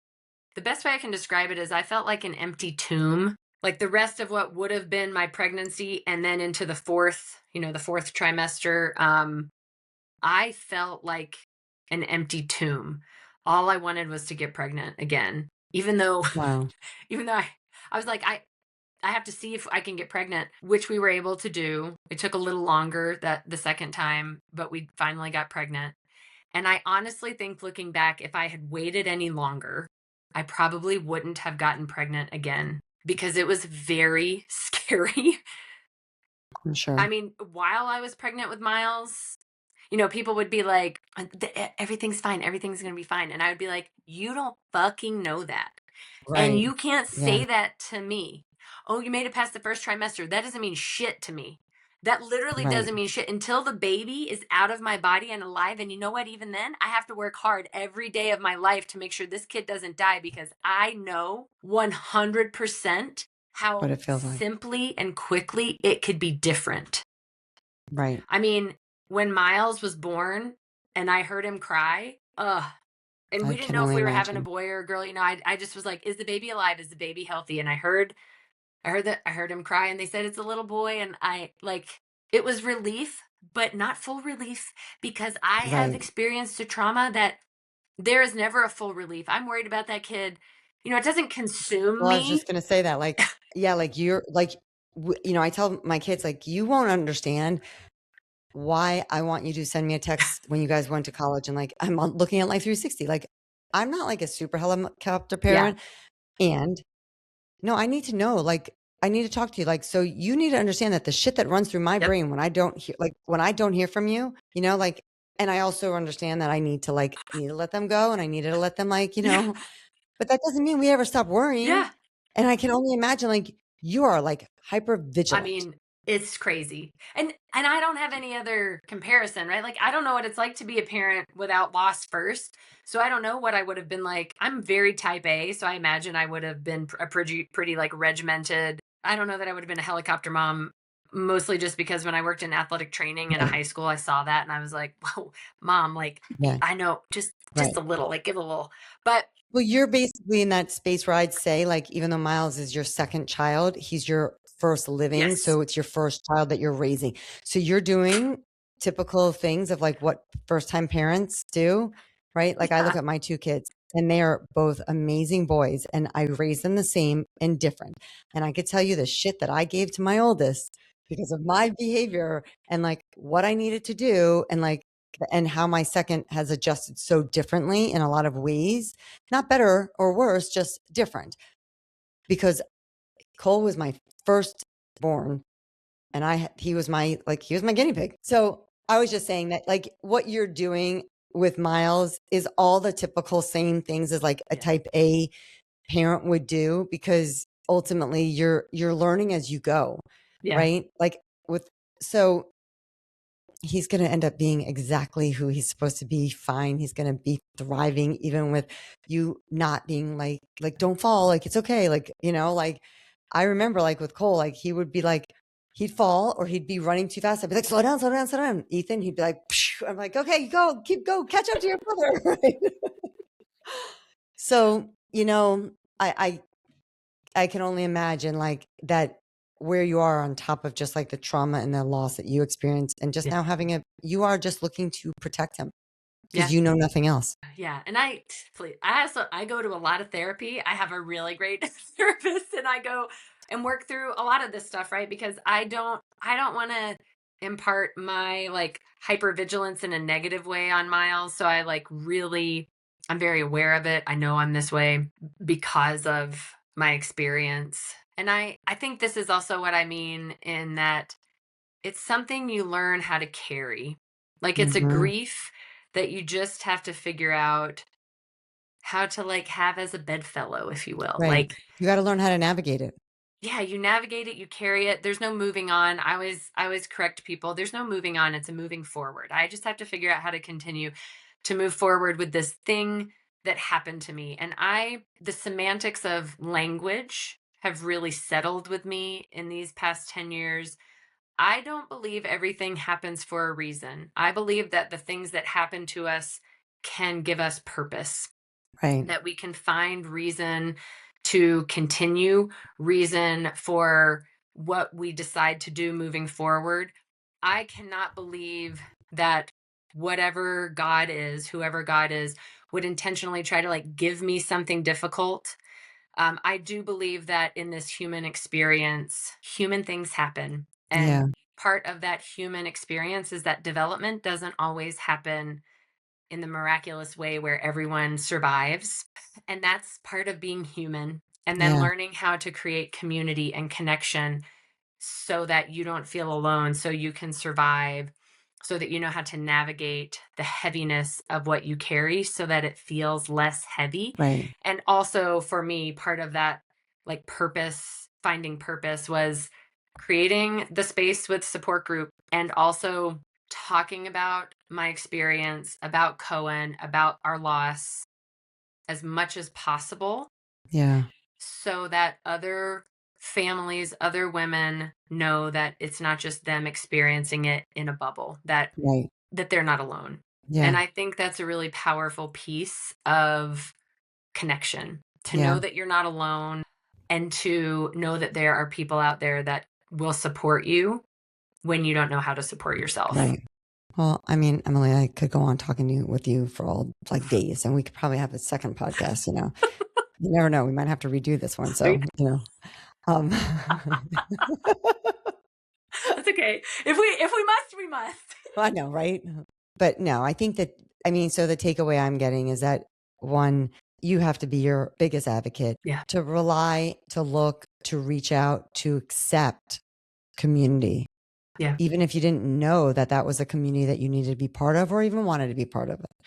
the best way I can describe it is I felt like an empty tomb. Like the rest of what would have been my pregnancy and then into the fourth trimester, I felt like an empty tomb. All I wanted was to get pregnant again. Even though Wow. even though I was like I have to see if I can get pregnant, which we were able to do. It took a little longer that the second time, but we finally got pregnant. And I honestly think looking back, if I had waited any longer, I probably wouldn't have gotten pregnant again because it was very scary. I'm I sure. mean, while I was pregnant with Miles, people would be like, everything's fine. Everything's going to be fine. And I would be like, you don't fucking know that. And Right. you can't Yeah. say that to me. Oh, you made it past the first trimester. That doesn't mean shit to me. That literally Right. doesn't mean shit until the baby is out of my body and alive. And you know what? Even then, I have to work hard every day of my life to make sure this kid doesn't die because I know 100% What how it feels like. simply and quickly it could be different. Right. I mean, when Miles was born and I heard him cry, and I we didn't can know if only we were having a imagine. boy or a girl. I just was like, is the baby alive? Is the baby healthy? And I heard him cry and they said it's a little boy. And it was relief, but not full relief because I have Right. experienced a trauma that there is never a full relief. I'm worried about that kid. It doesn't consume Well, I was just me. gonna say that, like, yeah, like you're like, I tell my kids, like, you won't understand why I want you to send me a text when you guys went to college, and like looking at Life 360. Like, I'm not like a super helicopter Yeah. parent, and no, I need to know, like, I need to talk to you. Like, so you need to understand that the shit that runs through my Yep. brain when I don't hear from you, like, and I also understand that I need to let them go, and I needed to let them, Yeah. but that doesn't mean we ever stop worrying. Yeah. And I can only imagine, like, you are like hyper I vigilant. mean, it's crazy. And I don't have any other comparison, right? Like I don't know what it's like to be a parent without loss first. So I don't know what I would have been like. I'm very type A, so I imagine I would have been a pretty like regimented. I don't know that I would have been a helicopter mom Mostly just because when I worked in athletic training in a Right. high school, I saw that and I was like, "Whoa, mom, like, Yeah. I know, just Right. a little, like, give a little." But Well, you're basically in that space where I'd say, like, even though Miles is your second child, he's your first living. yes. So it's your first child that you're raising. So you're doing typical things of like what first time parents do, right? Like I look Yeah. at my two kids and they are both amazing boys and I raised them the same and different. And I could tell you the shit that I gave to my oldest because of my behavior and like what I needed to do and like, and how my second has adjusted so differently in a lot of ways, not better or worse, just different. Because Cole was my first born and he was my guinea pig. So I was just saying that like what you're doing with Miles is all the typical same things as like a Yeah. type A parent would do because ultimately you're learning as you go, Yeah. right? Like with so he's going to end up being exactly who he's supposed to be, fine. He's going to be thriving even with you not being like don't fall, like it's okay, like like I remember like with Cole, like he would be like he'd fall or he'd be running too fast. I'd be like slow down, slow down, slow down. Ethan, he'd be like psh. I'm like okay, go, catch up to your brother. Right? So I can only imagine like that where you are on top of just like the trauma and the loss that you experienced and just Yeah. now having you are just looking to protect him because Yeah. you know nothing else. Yeah, and I go to a lot of therapy. I have a really great therapist and I go and work through a lot of this stuff, right? Because I don't want to impart my like hypervigilance in a negative way on Miles. So I like really I'm very aware of it. I know I'm this way because of my experience. And I think this is also what I mean in that it's something you learn how to carry. Like it's a Hmm. grief that you just have to figure out how to like have as a bedfellow, if you will. Right. Like, You got to learn how to navigate it. yeah, you navigate it, you carry it. There's no moving on. I always correct people. There's no moving on. It's a moving forward. I just have to figure out how to continue to move forward with this thing that happened to me. And the semantics of language have really settled with me in these past 10 years. I don't believe everything happens for a reason. I believe that the things that happen to us can give us purpose, Right. that we can find reason to continue, reason for what we decide to do moving forward. I cannot believe that whatever God is, whoever God is, would intentionally try to like give me something difficult. I do believe that in this human experience, human things happen. And Yeah. part of that human experience is that development doesn't always happen in the miraculous way where everyone survives. And that's part of being human. And then Yeah. learning how to create community and connection so that you don't feel alone, so you can survive, so that you know how to navigate the heaviness of what you carry so that it feels less heavy. Right. And also for me, part of that like purpose, finding purpose was creating the space with support group and also talking about my experience, about Cohen, about our loss as much as possible Yeah. so that other families, other women know that it's not just them experiencing it in a bubble, Right. that they're not alone. And Yeah. I think that's a really powerful piece of connection, to Yeah. know that you're not alone and to know that there are people out there that will support you when you don't know how to support yourself. Right. Well, I mean, Emily, I could go on talking with you for all like days and we could probably have a second podcast, you never know, we might have to redo this one. So, um That's okay. If we must, we must. I know, right? But no, I think that, I mean, so the takeaway I'm getting is that one, you have to be your biggest advocate Yeah. to rely, to look, to reach out, to accept community, Yeah. even if you didn't know that that was a community that you needed to be part of or even wanted to be part of it.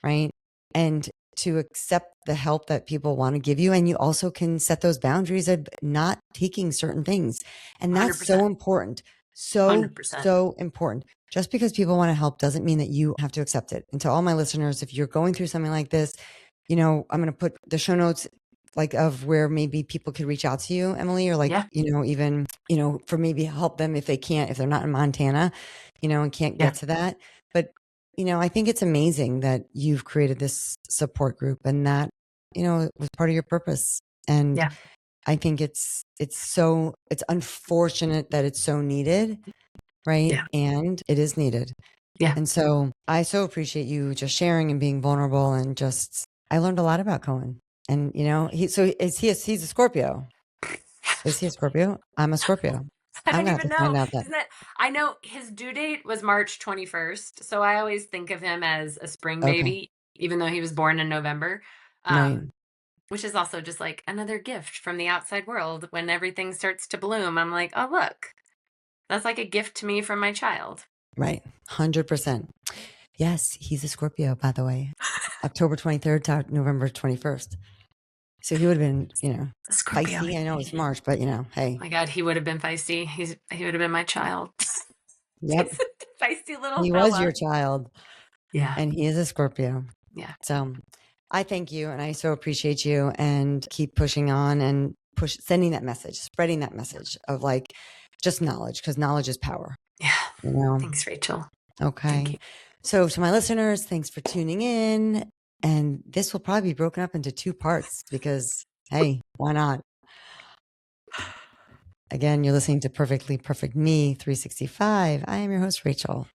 Right. And to accept the help that people want to give you. And you also can set those boundaries of not taking certain things. And that's so 100%. important. So, 100%. so important. Just because people want to help doesn't mean that you have to accept it. And to all my listeners, if you're going through something like this, I'm going to put the show notes like of where maybe people could reach out to you, Emily, or like, Yeah. Even, for maybe help them if they're not in Montana, and can't Yeah. get to that. But, I think it's amazing that you've created this support group and that, was part of your purpose. And Yeah. I think it's unfortunate that it's so needed. Right. Yeah. And it is needed. Yeah. And so I so appreciate you just sharing and being vulnerable and I learned a lot about Cohen. And he's a Scorpio. Is he a Scorpio? I'm a Scorpio. I I'm don't gonna have even to know. find out that. Isn't that I know his due date was March 21st. So I always think of him as a spring Okay. baby, even though he was born in November. Right. Which is also just like another gift from the outside world. When everything starts to bloom, I'm like, oh, look, that's like a gift to me from my child. Right. 100%. Yes, he's a Scorpio, by the way. October 23rd to November 21st. So he would have been, A Scorpio. feisty. I know it's March, but hey. My God, he would have been feisty. He would have been my child. Yep. He's a feisty little He was fella. your child. Yeah. And he is a Scorpio. Yeah. So I thank you and I so appreciate you and keep pushing on and sending that message, spreading that message of like just knowledge, because knowledge is power. Yeah. Thanks, Rachel. Okay. Thank you. So to my listeners, thanks for tuning in. And this will probably be broken up into 2 parts because, hey, why not? Again, you're listening to Perfectly Perfect Me 365. I am your host, Rachel.